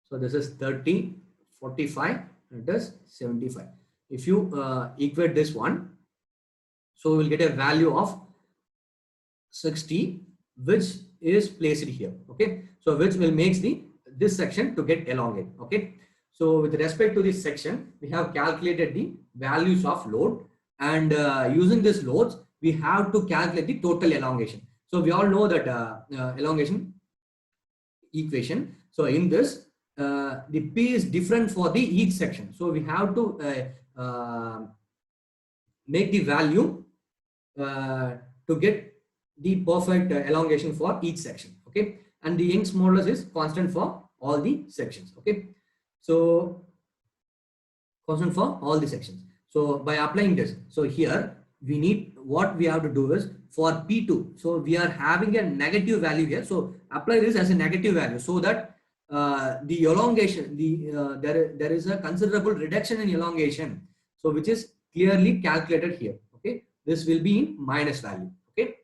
So this is 30, 45, and it is 75. If you equate this one, so we will get a value of 60, which is placed here. Okay, so which will makes this section to get elongated. Okay, so with respect to this section, we have calculated the values of load, and using this loads, we have to calculate the total elongation. So we all know that elongation equation. So in this, the P is different for the each section. So we have to make the value to get the perfect elongation for each section. Okay, and the Young's modulus is constant for all the sections. Okay, so constant for all the sections. So by applying this, so here we need, what we have to do is for P2, so we are having a negative value here. So apply this as a negative value, so that the elongation, there is a considerable reduction in elongation, so which is clearly calculated here. Okay, this will be in minus value. Okay,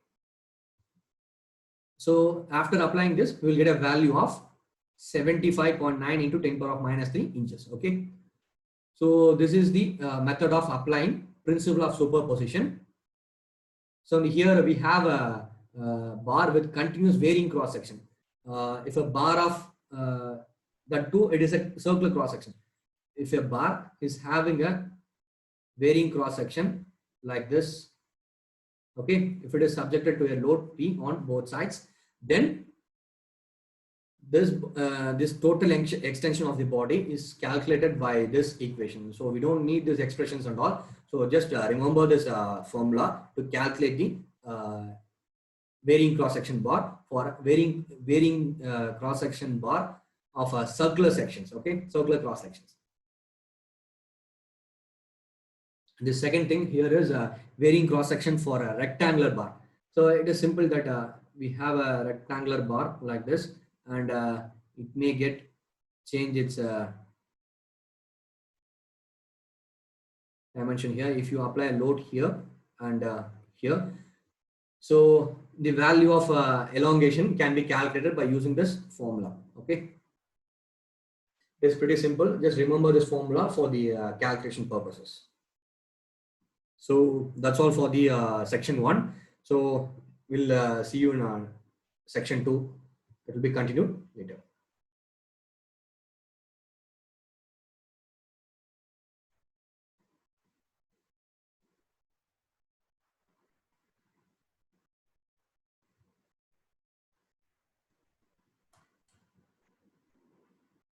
so after applying this, we will get a value of 75.9 into 10 power of minus 3 inches. Okay, so this is the method of applying principle of superposition. So here we have bar with continuous varying cross section. If a bar of that too, it is a circular cross section. If a bar is having a varying cross section like this, okay, if it is subjected to a load P on both sides, then this total extension of the body is calculated by this equation. So we don't need these expressions and all. So just remember this formula to calculate the varying cross section bar for varying cross section bar of circular sections. Okay, circular cross sections. The second thing here is varying cross section for a rectangular bar. So it is simple that we have a rectangular bar like this, and it may change its dimension here if you apply a load here and here. So the value of elongation can be calculated by using this formula. Okay, it's pretty simple. Just remember this formula for the calculation purposes. So that's all for the section 1. So we'll see you in section 2. It will be continued later.